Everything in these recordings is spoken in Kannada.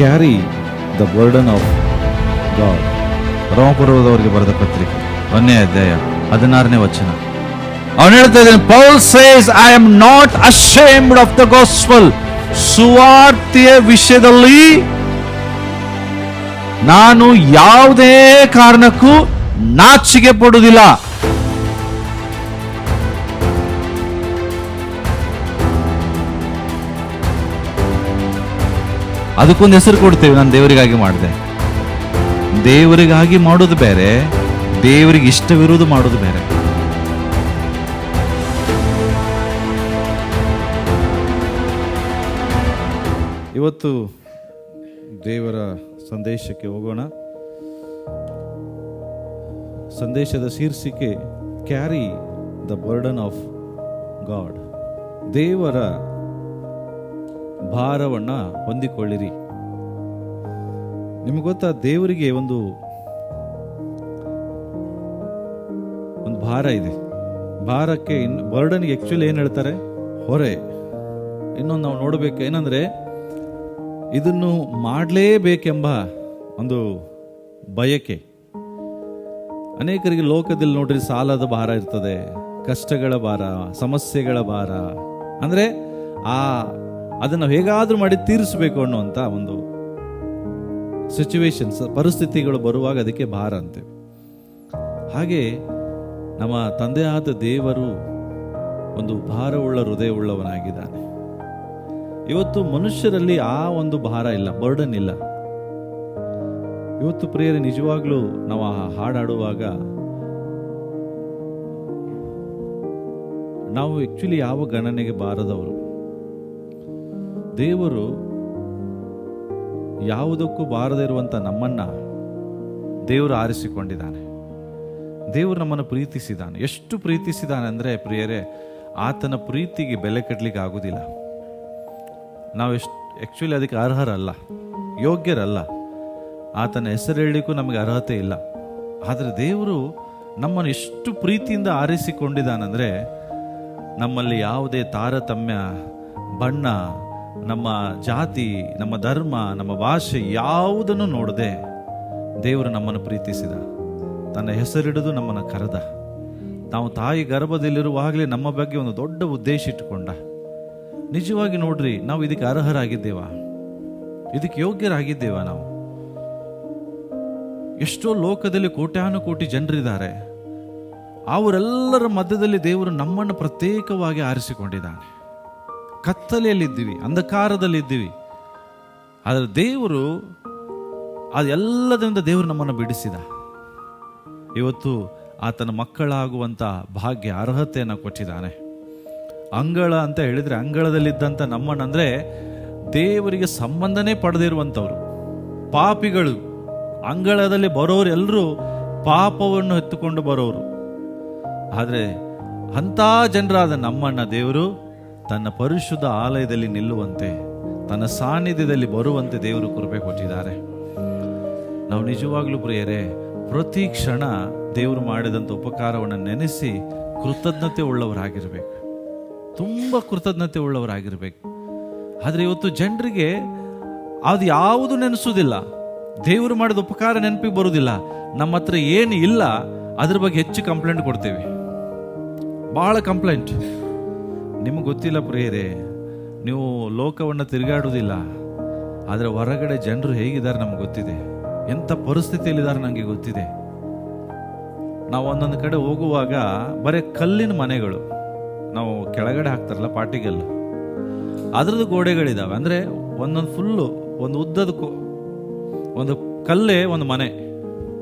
Carry the burden of God. ರೋಮಪುರದವರಿಗೆ ಬರೆದ ಪತ್ರಿಕೆ 1ನೇ ಅಧ್ಯಾಯ 16ನೇ ವಚನ. ಅವನು ಹೇಳ್ತಾ ಇದ್ದಾನೆ, Paul says, I am not ashamed of the gospel. ಸುವಾರ್ತೆಯ ವಿಷಯದಲ್ಲಿ ನಾನು ಯಾವುದೇ ಕಾರಣಕ್ಕೂ ನಾಚಿಕೆ ಪಡುವುದಿಲ್ಲ. ಅದಕ್ಕೊಂದು ಹೆಸರು ಕೊಡ್ತೇವೆ, ನಾನು ದೇವರಿಗಾಗಿ ಮಾಡಿದೆ. ದೇವರಿಗಾಗಿ ಮಾಡೋದು ಬೇರೆ, ದೇವರಿಗೆ ಇಷ್ಟವಿರುವುದು ಮಾಡೋದು ಬೇರೆ. ಇವತ್ತು ದೇವರ ಸಂದೇಶಕ್ಕೆ ಹೋಗೋಣ. ಸಂದೇಶದ ಶೀರ್ಷಿಕೆ carry the burden of god. ದೇವರ ಭಾರವನ್ನ ಹೊಂದಿಕೊಳ್ಳಿರಿ. ನಿಮಗೆ ಗೊತ್ತಾ, ದೇವರಿಗೆ ಒಂದು ಭಾರ ಇದೆ. ಭಾರಕ್ಕೆ ಬರ್ಡನ್ಗೆ ಆಕ್ಚುಲಿ ಏನ್ ಹೇಳ್ತಾರೆ? ಹೊರೆ. ಇನ್ನೊಂದು ನಾವು ನೋಡಬೇಕು ಏನಂದ್ರೆ, ಇದನ್ನು ಮಾಡಲೇಬೇಕೆಂಬ ಒಂದು ಬಯಕೆ. ಅನೇಕರಿಗೆ ಲೋಕದಲ್ಲಿ ನೋಡ್ರಿ ಸಾಲದ ಭಾರ ಇರ್ತದೆ, ಕಷ್ಟಗಳ ಭಾರ, ಸಮಸ್ಯೆಗಳ ಭಾರ. ಅಂದ್ರೆ ಅದನ್ನು ಹೇಗಾದ್ರೂ ಮಾಡಿ ತೀರಿಸಬೇಕು ಅನ್ನುವಂಥ ಒಂದು ಸಿಚುವೇಶನ್ಸ್, ಪರಿಸ್ಥಿತಿಗಳು ಬರುವಾಗ ಅದಕ್ಕೆ ಭಾರ ಅಂತೇವೆ. ಹಾಗೆ ನಮ್ಮ ತಂದೆಯಾದ ದೇವರು ಒಂದು ಭಾರವುಳ್ಳ ಹೃದಯವುಳ್ಳವನಾಗಿದ್ದಾನೆ. ಇವತ್ತು ಮನುಷ್ಯರಲ್ಲಿ ಆ ಒಂದು ಭಾರ ಇಲ್ಲ, ಬರ್ಡನ್ ಇಲ್ಲ. ಇವತ್ತು ಪ್ರಿಯರೇ, ನಿಜವಾಗ್ಲೂ ನಾವು ಹಾಡಾಡುವಾಗ ನಾವು ಆಕ್ಚುಲಿ ಯಾವ ಗಣನೆಗೆ ಬಾರದವರು. ದೇವರು ಯಾವುದಕ್ಕೂ ಬಾರದೇ ಇರುವಂತ ನಮ್ಮನ್ನ ದೇವರು ಆರಿಸಿಕೊಂಡಿದ್ದಾನೆ. ದೇವರು ನಮ್ಮನ್ನು ಪ್ರೀತಿಸಿದ್ದಾನೆ. ಎಷ್ಟು ಪ್ರೀತಿಸಿದ್ದಾನೆ ಅಂದ್ರೆ ಪ್ರಿಯರೇ, ಆತನ ಪ್ರೀತಿಗೆ ಬೆಲೆ ಕಟ್ಟಲಿಕ್ಕೆ ಆಗುದಿಲ್ಲ. ನಾವು ಆಕ್ಚುಲಿ ಅದಕ್ಕೆ ಅರ್ಹರಲ್ಲ, ಯೋಗ್ಯರಲ್ಲ. ಆತನ ಹೆಸರು ಹೇಳಲಿಕ್ಕೂ ನಮಗೆ ಅರ್ಹತೆ ಇಲ್ಲ. ಆದರೆ ದೇವರು ನಮ್ಮನ್ನು ಎಷ್ಟು ಪ್ರೀತಿಯಿಂದ ಆರಿಸಿಕೊಂಡಿದ್ದಾನಂದ್ರೆ, ನಮ್ಮಲ್ಲಿ ಯಾವುದೇ ತಾರತಮ್ಯ, ಬಣ್ಣ, ನಮ್ಮ ಜಾತಿ, ನಮ್ಮ ಧರ್ಮ, ನಮ್ಮ ಭಾಷೆ ಯಾವುದನ್ನು ನೋಡದೆ ದೇವರು ನಮ್ಮನ್ನು ಪ್ರೀತಿಸಿದ. ತನ್ನ ಹೆಸರಿಡಿದು ನಮ್ಮನ್ನು ಕರೆದ. ನಾವು ತಾಯಿ ಗರ್ಭದಲ್ಲಿರುವಾಗಲೇ ನಮ್ಮ ಬಗ್ಗೆ ಒಂದು ದೊಡ್ಡ ಉದ್ದೇಶ ಇಟ್ಟುಕೊಂಡ. ನಿಜವಾಗಿ ನೋಡ್ರಿ, ನಾವು ಇದಕ್ಕೆ ಅರ್ಹರಾಗಿದ್ದೇವಾ? ಇದಕ್ಕೆ ಯೋಗ್ಯರಾಗಿದ್ದೇವಾ? ನಾವು ಎಷ್ಟೋ ಲೋಕದಲ್ಲಿ ಕೋಟ್ಯಾನುಕೋಟಿ ಜನರಿದ್ದಾರೆ. ಅವರೆಲ್ಲರ ಮಧ್ಯದಲ್ಲಿ ದೇವರು ನಮ್ಮನ್ನು ಪ್ರತ್ಯೇಕವಾಗಿ ಆರಿಸಿಕೊಂಡಿದ್ದಾನೆ. ಕತ್ತಲೆಯಲ್ಲಿದ್ದೀವಿ, ಅಂಧಕಾರದಲ್ಲಿದ್ದೀವಿ. ಆದರೆ ದೇವರು ಅದೆಲ್ಲದರಿಂದ ದೇವರು ನಮ್ಮನ್ನು ಬಿಡಿಸಿದ. ಇವತ್ತು ಆತನ ಮಕ್ಕಳಾಗುವಂಥ ಭಾಗ್ಯ, ಅರ್ಹತೆಯನ್ನು ಕೊಟ್ಟಿದ್ದಾನೆ. ಅಂಗಳ ಅಂತ ಹೇಳಿದ್ರೆ, ಅಂಗಳದಲ್ಲಿದ್ದಂಥ ನಮ್ಮನ್ನಂದ್ರೆ ದೇವರಿಗೆ ಸಂಬಂಧನೇ ಪಡೆದಿರುವಂಥವ್ರು, ಪಾಪಿಗಳು. ಅಂಗಳದಲ್ಲಿ ಬರೋರು ಎಲ್ಲರೂ ಪಾಪವನ್ನು ಎತ್ತುಕೊಂಡು ಬರೋರು. ಆದರೆ ಅಂಥ ಜನರಾದ ನಮ್ಮನ್ನ ದೇವರು ತನ್ನ ಪರಿಶುದ್ಧ ಆಲಯದಲ್ಲಿ ನಿಲ್ಲುವಂತೆ, ತನ್ನ ಸಾನ್ನಿಧ್ಯದಲ್ಲಿ ಬರುವಂತೆ ದೇವರು ಕೃಪೆ ಕೊಟ್ಟಿದ್ದಾರೆ. ನಾವು ನಿಜವಾಗ್ಲೂ ಪ್ರಿಯರೇ, ಪ್ರತಿ ಕ್ಷಣ ದೇವರು ಮಾಡಿದಂಥ ಉಪಕಾರವನ್ನು ನೆನೆಸಿ ಕೃತಜ್ಞತೆ ಉಳ್ಳವರಾಗಿರ್ಬೇಕು, ತುಂಬ ಕೃತಜ್ಞತೆ ಉಳ್ಳವರಾಗಿರ್ಬೇಕು. ಆದರೆ ಇವತ್ತು ಜನರಿಗೆ ಅದು ಯಾವುದು ನೆನೆಸುವುದಿಲ್ಲ. ದೇವರು ಮಾಡಿದ ಉಪಕಾರ ನೆನಪಿಗೆ ಬರುವುದಿಲ್ಲ. ನಮ್ಮ ಹತ್ರ ಏನು ಇಲ್ಲ ಅದ್ರ ಬಗ್ಗೆ ಹೆಚ್ಚು ಕಂಪ್ಲೇಂಟ್ ಕೊಡ್ತೇವೆ, ಬಹಳ ಕಂಪ್ಲೇಂಟ್. ನಿಮಗೆ ಗೊತ್ತಿಲ್ಲ ಪ್ರಿಯರೇ, ನೀವು ಲೋಕವನ್ನು ತಿರುಗಾಡುವುದಿಲ್ಲ, ಆದರೆ ಹೊರಗಡೆ ಜನರು ಹೇಗಿದ್ದಾರೆ ನಮ್ಗೆ ಗೊತ್ತಿದೆ, ಎಂಥ ಪರಿಸ್ಥಿತಿಯಲ್ಲಿದ್ದಾರೆ ನನಗೆ ಗೊತ್ತಿದೆ. ನಾವು ಒಂದೊಂದು ಕಡೆ ಹೋಗುವಾಗ ಬರೀ ಕಲ್ಲಿನ ಮನೆಗಳು, ನಾವು ಕೆಳಗಡೆ ಹಾಕ್ತಾರಲ್ಲ ಪಾಟಿಗೆಲ್ಲ, ಅದ್ರದ್ದು ಗೋಡೆಗಳಿದಾವೆ. ಅಂದರೆ ಒಂದೊಂದು ಫುಲ್ಲು ಒಂದು ಉದ್ದದ ಒಂದು ಕಲ್ಲೇ ಒಂದು ಮನೆ,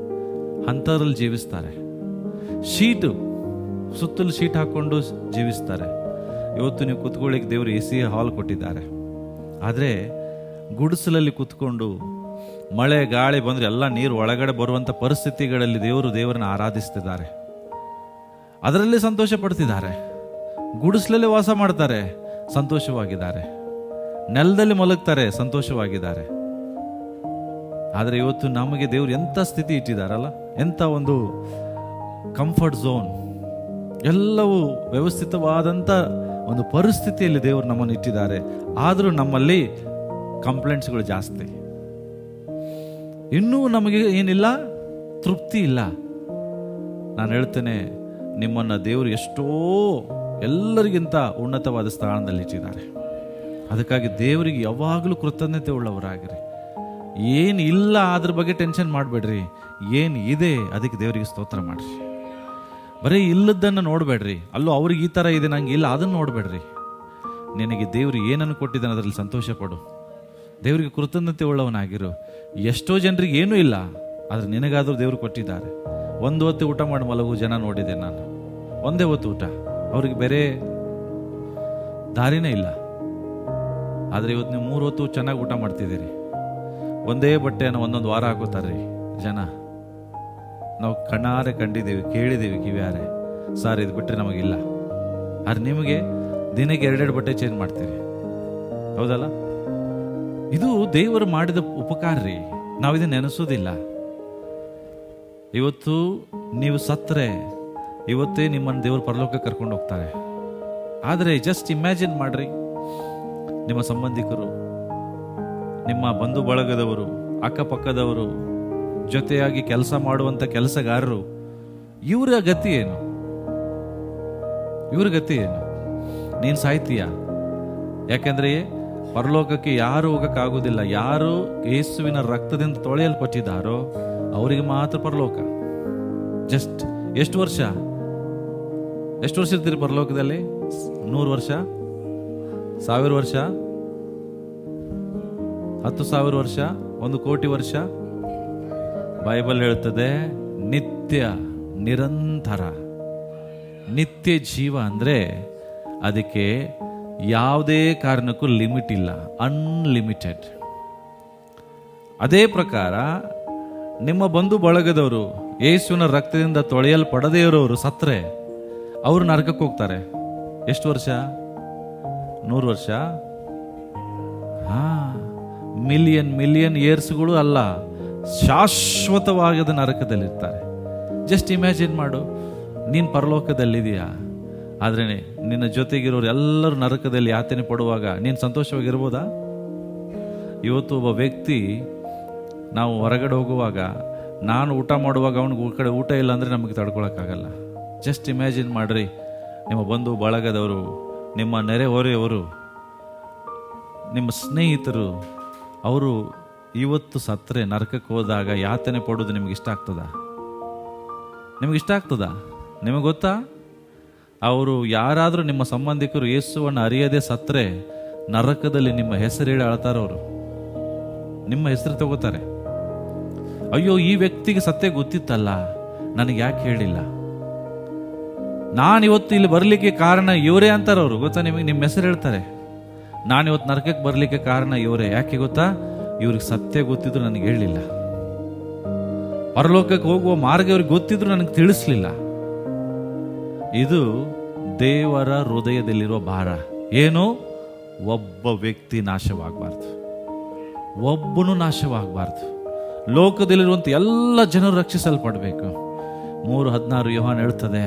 ಅಂಥದ್ರಲ್ಲಿ ಜೀವಿಸ್ತಾರೆ. ಶೀಟು ಸುತ್ತಲೂ ಶೀಟ್ ಹಾಕ್ಕೊಂಡು ಜೀವಿಸ್ತಾರೆ. ಇವತ್ತು ನೀವು ಕುತ್ಕೊಳ್ಳಿಕ್ಕೆ ದೇವರು AC ಹಾಲ್ ಕೊಟ್ಟಿದ್ದಾರೆ. ಆದರೆ ಗುಡಿಸಲಲ್ಲಿ ಕುತ್ಕೊಂಡು ಮಳೆ ಗಾಳಿ ಬಂದರೆ ಎಲ್ಲ ನೀರು ಒಳಗಡೆ ಬರುವಂಥ ಪರಿಸ್ಥಿತಿಗಳಲ್ಲಿ ದೇವರನ್ನ ಆರಾಧಿಸ್ತಿದ್ದಾರೆ, ಅದರಲ್ಲಿ ಸಂತೋಷ ಪಡ್ತಿದ್ದಾರೆ. ಗುಡಿಸಲಲ್ಲಿ ವಾಸ ಮಾಡ್ತಾರೆ, ಸಂತೋಷವಾಗಿದ್ದಾರೆ. ನೆಲದಲ್ಲಿ ಮಲಗ್ತಾರೆ, ಸಂತೋಷವಾಗಿದ್ದಾರೆ. ಆದರೆ ಇವತ್ತು ನಮಗೆ ದೇವರು ಎಂಥ ಸ್ಥಿತಿ ಇಟ್ಟಿದ್ದಾರಲ್ಲ, ಎಂಥ ಒಂದು ಕಂಫರ್ಟ್ ಝೋನ್, ಎಲ್ಲವೂ ವ್ಯವಸ್ಥಿತವಾದಂಥ ಒಂದು ಪರಿಸ್ಥಿತಿಯಲ್ಲಿ ದೇವರು ನಮ್ಮನ್ನು ಇಟ್ಟಿದ್ದಾರೆ. ಆದರೂ ನಮ್ಮಲ್ಲಿ ಕಂಪ್ಲೇಂಟ್ಸ್ಗಳು ಜಾಸ್ತಿ. ಇನ್ನೂ ನಮಗೆ ಏನಿಲ್ಲ, ತೃಪ್ತಿ ಇಲ್ಲ. ನಾನು ಹೇಳ್ತೇನೆ, ನಿಮ್ಮನ್ನು ದೇವರು ಎಷ್ಟೋ ಎಲ್ಲರಿಗಿಂತ ಉನ್ನತವಾದ ಸ್ಥಾನದಲ್ಲಿ ಇಟ್ಟಿದ್ದಾರೆ. ಅದಕ್ಕಾಗಿ ದೇವರಿಗೆ ಯಾವಾಗಲೂ ಕೃತಜ್ಞತೆ ಉಳ್ಳವರಾಗಿರಿ. ಏನು ಇಲ್ಲ ಅದ್ರ ಬಗ್ಗೆ ಟೆನ್ಷನ್ ಮಾಡಬೇಡ್ರಿ, ಏನು ಇದೆ ಅದಕ್ಕೆ ದೇವರಿಗೆ ಸ್ತೋತ್ರ ಮಾಡಿರಿ. ಬರೀ ಇಲ್ಲದನ್ನು ನೋಡಬೇಡ್ರಿ, ಅಲ್ಲೂ ಅವ್ರಿಗೆ ಈ ಥರ ಇದೆ ನಂಗೆ ಇಲ್ಲ ಅದನ್ನು ನೋಡಬೇಡ್ರಿ. ನಿನಗೆ ದೇವರು ಏನನ್ನು ಕೊಟ್ಟಿದ್ದಾನೆ ಅದರಲ್ಲಿ ಸಂತೋಷ ಪಡು, ದೇವರಿಗೆ ಕೃತಜ್ಞತೆ ಉಳ್ಳವನಾಗಿರು. ಎಷ್ಟೋ ಜನರಿಗೆ ಏನೂ ಇಲ್ಲ, ಆದರೆ ನಿನಗಾದರೂ ದೇವರು ಕೊಟ್ಟಿದ್ದಾರೆ. ಒಂದು ಹೊತ್ತು ಊಟ ಮಾಡಿ ಮಲಗು ಜನ ನೋಡಿದೆ ನಾನು, ಒಂದೇ ಹೊತ್ತು ಊಟ, ಅವ್ರಿಗೆ ಬೇರೆ ದಾರಿನೇ ಇಲ್ಲ. ಆದರೆ ಇವತ್ತು ನೀವು 3 ಹೊತ್ತು ಚೆನ್ನಾಗಿ ಊಟ ಮಾಡ್ತಿದ್ದೀರಿ. ಒಂದೇ ಬಟ್ಟೆಯನ್ನು ಒಂದೊಂದು ವಾರ ಹಾಕೋತಾರೆ ಜನ. ನಾವು ಕಣ್ಣಾರೆ ಕಂಡಿದ್ದೀವಿ, ಕೇಳಿದ್ದೀವಿ ಕಿವಿಯಾರೆ, ಸರ್ ಇದು ಬಿಟ್ಟರೆ ನಮಗಿಲ್ಲ. ಆದರೆ ನಿಮಗೆ ದಿನಕ್ಕೆ 2 ಬಟ್ಟೆ ಚೇಂಜ್ ಮಾಡ್ತೀರಿ, ಹೌದಲ್ಲ? ಇದು ದೇವರು ಮಾಡಿದ ಉಪಕಾರ ರೀ, ನಾವು ಇದನ್ನು ನೆನೆಸೋದಿಲ್ಲ. ಇವತ್ತು ನೀವು ಸತ್ತರೆ ಇವತ್ತೇ ನಿಮ್ಮನ್ನು ದೇವರು ಪರಲೋಕಕ್ಕೆ ಕರ್ಕೊಂಡು ಹೋಗ್ತಾರೆ. ಆದರೆ ಜಸ್ಟ್ ಇಮ್ಯಾಜಿನ್ ಮಾಡ್ರಿ, ನಿಮ್ಮ ಸಂಬಂಧಿಕರು, ನಿಮ್ಮ ಬಂಧು ಬಳಗದವರು, ಅಕ್ಕಪಕ್ಕದವರು, ಜೊತೆಯಾಗಿ ಕೆಲಸ ಮಾಡುವಂಥ ಕೆಲಸಗಾರರು, ಇವರ ಗತಿ ಏನು? ಇವ್ರ ಗತಿ ಏನು? ನೀನು ಸಾಯ್ತೀಯ. ಯಾಕೆಂದ್ರೆ ಪರಲೋಕಕ್ಕೆ ಯಾರು ಹೋಗಕ್ಕಾಗೋದಿಲ್ಲ. ಯಾರು ಯೇಸುವಿನ ರಕ್ತದಿಂದ ತೊಳೆಯಲ್ಪಟ್ಟಿದ್ದಾರೋ ಅವರಿಗೆ ಮಾತ್ರ ಪರಲೋಕ. ಜಸ್ಟ್ ಎಷ್ಟು ವರ್ಷ ಇರ್ತೀರಿ ಪರಲೋಕದಲ್ಲಿ? 100 ವರ್ಷ, 1000 ವರ್ಷ, 10,000 ವರ್ಷ, 1 ಕೋಟಿ ವರ್ಷ? ಬೈಬಲ್ ಹೇಳ್ತದೆ ನಿತ್ಯ, ನಿರಂತರ. ನಿತ್ಯ ಜೀವ ಅಂದ್ರೆ ಅದಕ್ಕೆ ಯಾವುದೇ ಕಾರಣಕ್ಕೂ ಲಿಮಿಟ್ ಇಲ್ಲ, ಅನ್ಲಿಮಿಟೆಡ್. ಅದೇ ಪ್ರಕಾರ ನಿಮ್ಮ ಬಂಧು ಬಳಗದವರು ಯೇಸುವಿನ ರಕ್ತದಿಂದ ತೊಳೆಯಲ್ಪಡದೇ ಇರೋರು ಸತ್ರೆ ಅವರು ನರಕಕ್ಕೆ ಹೋಗ್ತಾರೆ. ಎಷ್ಟು ವರ್ಷ? 100 ವರ್ಷ? ಮಿಲಿಯನ್ ಇಯರ್ಸ್ಗಳು ಅಲ್ಲ, ಶಾಶ್ವತವಾಗದ ನರಕದಲ್ಲಿರ್ತಾರೆ. ಜಸ್ಟ್ ಇಮ್ಯಾಜಿನ್ ಮಾಡು, ನೀನು ಪರಲೋಕದಲ್ಲಿದೆಯಾ, ಆದರೆ ನಿನ್ನ ಜೊತೆಗಿರೋರು ಎಲ್ಲರೂ ನರಕದಲ್ಲಿ ಯಾತನೆ ಪಡುವಾಗ ನೀನು ಸಂತೋಷವಾಗಿರ್ಬೋದಾ? ಇವತ್ತು ಒಬ್ಬ ವ್ಯಕ್ತಿ, ನಾವು ಹೊರಗಡೆ ಹೋಗುವಾಗ, ನಾನು ಊಟ ಮಾಡುವಾಗ ಅವನಿಗೆ ಕಡೆ ಊಟ ಇಲ್ಲ ಅಂದರೆ ನಮಗೆ ತಡ್ಕೊಳಕ್ಕಾಗಲ್ಲ. ಜಸ್ಟ್ ಇಮ್ಯಾಜಿನ್ ಮಾಡ್ರಿ, ನಿಮ್ಮ ಬಂಧು ಬಳಗದವರು, ನಿಮ್ಮ ನೆರೆಹೊರೆಯವರು, ನಿಮ್ಮ ಸ್ನೇಹಿತರು, ಅವರು ಇವತ್ತು ಸತ್ತರೆ ನರಕಕ್ಕೆ ಹೋದಾಗ ಯಾತನೆ ಪಡೋದು ನಿಮ್ಗೆ ಇಷ್ಟ ಆಗ್ತದ? ನಿಮ್ಗೆ ಗೊತ್ತಾ? ಅವರು ಯಾರಾದರೂ ನಿಮ್ಮ ಸಂಬಂಧಿಕರು ಯೇಸುವನ್ನು ಅರಿಯದೆ ಸತ್ತರೆ ನರಕದಲ್ಲಿ ನಿಮ್ಮ ಹೆಸರು ಹೇಳಿ ಅಳ್ತಾರವರು, ನಿಮ್ಮ ಹೆಸರು ತಗೋತಾರೆ. ಅಯ್ಯೋ, ಈ ವ್ಯಕ್ತಿಗೆ ಸತ್ಯ ಗೊತ್ತಿತ್ತಲ್ಲ, ನನಗೆ ಯಾಕೆ ಹೇಳಿಲ್ಲ, ನಾನಿವತ್ತು ಇಲ್ಲಿ ಬರಲಿಕ್ಕೆ ಕಾರಣ ಇವರೇ ಅಂತಾರವರು. ಗೊತ್ತಾ ನಿಮಗೆ? ನಿಮ್ಮ ಹೆಸರು ಹೇಳ್ತಾರೆ. ನಾನಿವತ್ತು ನರಕಕ್ಕೆ ಬರಲಿಕ್ಕೆ ಕಾರಣ ಇವರೇ. ಯಾಕೆ ಗೊತ್ತಾ? ಇವ್ರಿಗೆ ಸತ್ಯ ಗೊತ್ತಿದ್ರು ನನಗೆ ಹೇಳಲಿಲ್ಲ. ಪರಲೋಕಕ್ಕೆ ಹೋಗುವ ಮಾರ್ಗ ಇವ್ರಿಗೆ ಗೊತ್ತಿದ್ರು ನನಗೆ ತಿಳಿಸ್ಲಿಲ್ಲ. ಇದು ದೇವರ ಹೃದಯದಲ್ಲಿರುವ ಭಾರ. ಏನು? ಒಬ್ಬ ವ್ಯಕ್ತಿ ನಾಶವಾಗಬಾರ್ದು, ಒಬ್ಬನು ನಾಶವಾಗಬಾರ್ದು. ಲೋಕದಲ್ಲಿರುವಂಥ ಎಲ್ಲ ಜನರು ರಕ್ಷಿಸಲ್ಪಡಬೇಕು. 3:16 ಯೋಹಾನ ಹೇಳ್ತದೆ,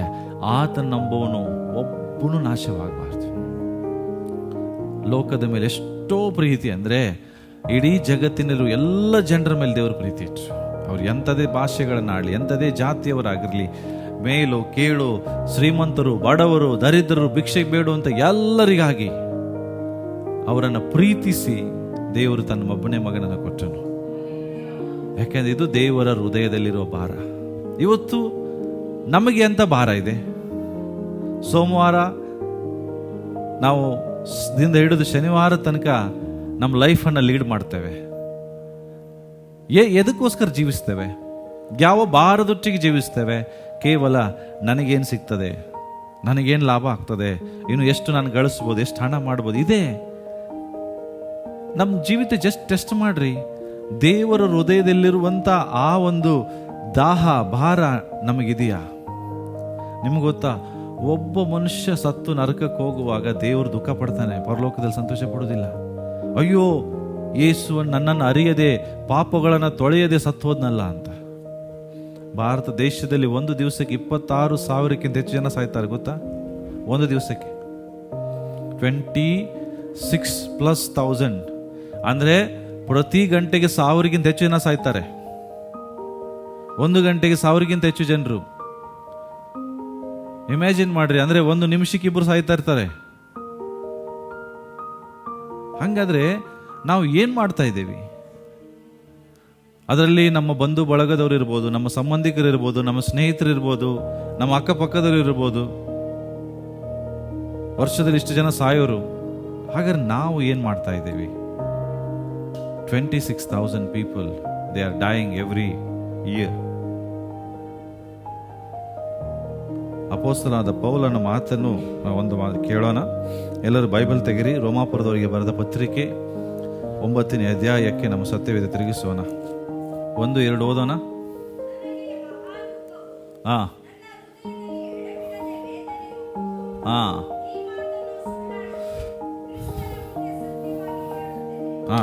ಆತನ ನಂಬುವನು ಒಬ್ಬನು ನಾಶವಾಗಬಾರ್ದು. ಲೋಕದ ಮೇಲೆ ಎಷ್ಟೋ ಪ್ರೀತಿ ಅಂದರೆ, ಇಡೀ ಜಗತ್ತಿನಲ್ಲಿರುವ ಎಲ್ಲ ಜನರ ಮೇಲೆ ದೇವರು ಪ್ರೀತಿ ಇಟ್ಟರು. ಅವ್ರು ಎಂಥದೇ ಭಾಷೆಗಳನ್ನಾಡಲಿ, ಎಂಥದೇ ಜಾತಿಯವರಾಗಿರಲಿ, ಮೇಲು ಕೀಳು, ಶ್ರೀಮಂತರು, ಬಡವರು, ದರಿದ್ರರು, ಭಿಕ್ಷೆ ಬೇಡುವಂಥ ಎಲ್ಲರಿಗಾಗಿ ಅವರನ್ನು ಪ್ರೀತಿಸಿ ದೇವರು ತನ್ನ ಒಬ್ಬನೇ ಮಗನನ್ನು ಕೊಟ್ಟನು. ಯಾಕೆಂದ್ರೆ ಇದು ದೇವರ ಹೃದಯದಲ್ಲಿರುವ ಭಾರ. ಇವತ್ತು ನಮಗೆ ಎಂತ ಭಾರ ಇದೆ? ಸೋಮವಾರ ನಾವು ದಿಂದ ಹಿಡಿದು ಶನಿವಾರ ತನಕ ನಮ್ಮ ಲೈಫನ್ನು ಲೀಡ್ ಮಾಡ್ತೇವೆ. ಎದಕ್ಕೋಸ್ಕರ ಜೀವಿಸ್ತೇವೆ? ಯಾವ ಭಾರದೊಟ್ಟಿಗೆ ಜೀವಿಸ್ತೇವೆ? ಕೇವಲ ನನಗೇನು ಸಿಗ್ತದೆ, ನನಗೇನು ಲಾಭ ಆಗ್ತದೆ, ಇನ್ನು ಎಷ್ಟು ನಾನು ಗಳಿಸ್ಬೋದು, ಎಷ್ಟು ಹಣ ಮಾಡ್ಬೋದು, ಇದೇ ನಮ್ಮ ಜೀವಿತ. ಜಸ್ಟ್ ಟೆಸ್ಟ್ ಮಾಡ್ರಿ, ದೇವರ ಹೃದಯದಲ್ಲಿರುವಂಥ ಆ ಒಂದು ದಾಹ, ಭಾರ ನಮಗಿದೆಯಾ? ನಿಮ್ಗೆ ಗೊತ್ತಾ, ಒಬ್ಬ ಮನುಷ್ಯ ಸತ್ತು ನರಕಕ್ಕೆ ಹೋಗುವಾಗ ದೇವರು ದುಃಖ ಪಡ್ತಾನೆ, ಪರಲೋಕದಲ್ಲಿ ಸಂತೋಷ ಪಡೋದಿಲ್ಲ. ಅಯ್ಯೋ, ಯೇಸುವನ್ನು ನನ್ನನ್ನು ಅರಿಯದೆ, ಪಾಪಗಳನ್ನು ತೊಳೆಯದೆ ಸತ್ತು ಹೋದ್ನಲ್ಲ ಅಂತ. ಭಾರತ ದೇಶದಲ್ಲಿ ಒಂದು ದಿವಸಕ್ಕೆ 26,000ಕ್ಕಿಂತ ಹೆಚ್ಚು ಜನ ಸಾಯ್ತಾರೆ. ಗೊತ್ತಾ? ಒಂದು ದಿವಸಕ್ಕೆ 26,000 ಅಂದರೆ ಪ್ರತಿ ಗಂಟೆಗೆ 1,000ಕ್ಕಿಂತ ಹೆಚ್ಚು ಜನ ಸಾಯ್ತಾರೆ. 1 ಗಂಟೆಗೆ 1000ಕ್ಕಿಂತ ಹೆಚ್ಚು ಜನರು. ಇಮ್ಯಾಜಿನ್ ಮಾಡ್ರಿ, ಅಂದ್ರೆ 1 ನಿಮಿಷಕ್ಕೆ 2 ಸಾಯ್ತಾ ಇರ್ತಾರೆ. ಹಂಗಾದ್ರೆ ನಾವು ಏನ್ ಮಾಡ್ತಾ ಇದ್ದೀವಿ? ಅದರಲ್ಲಿ ನಮ್ಮ ಬಂಧು ಬಳಗದವ್ರು ಇರ್ಬೋದು, ನಮ್ಮ ಸಂಬಂಧಿಕರು ಇರ್ಬೋದು, ನಮ್ಮ ಸ್ನೇಹಿತರು ಇರ್ಬೋದು, ನಮ್ಮ ಅಕ್ಕಪಕ್ಕದವ್ರು ಇರ್ಬೋದು. ವರ್ಷದಲ್ಲಿ ಇಷ್ಟು ಜನ ಸಾಯೋರು. ಹಾಗಾದ್ರೆ ನಾವು ಏನ್ ಮಾಡ್ತಾ ಇದ್ದೀವಿ? 26,000 people, they are dying every year. ಅಪೊಸ್ತಲನಾದ ಪೌಲನ ಮಾತನ್ನು ಒಂದು ಮಾತು ಕೇಳೋಣ. ಎಲ್ಲರೂ ಬೈಬಲ್ ತೆಗಿರಿ. ರೋಮಾಪುರದವರಿಗೆ ಬರೆದ ಪತ್ರಿಕೆ 9ನೇ ಅಧ್ಯಾಯಕ್ಕೆ ನಮ್ಮ ಸತ್ಯವೇದ ತಿರುಗಿಸೋಣ. 1-2 ಓದೋಣ. ಹಾ ಹಾ ಹಾ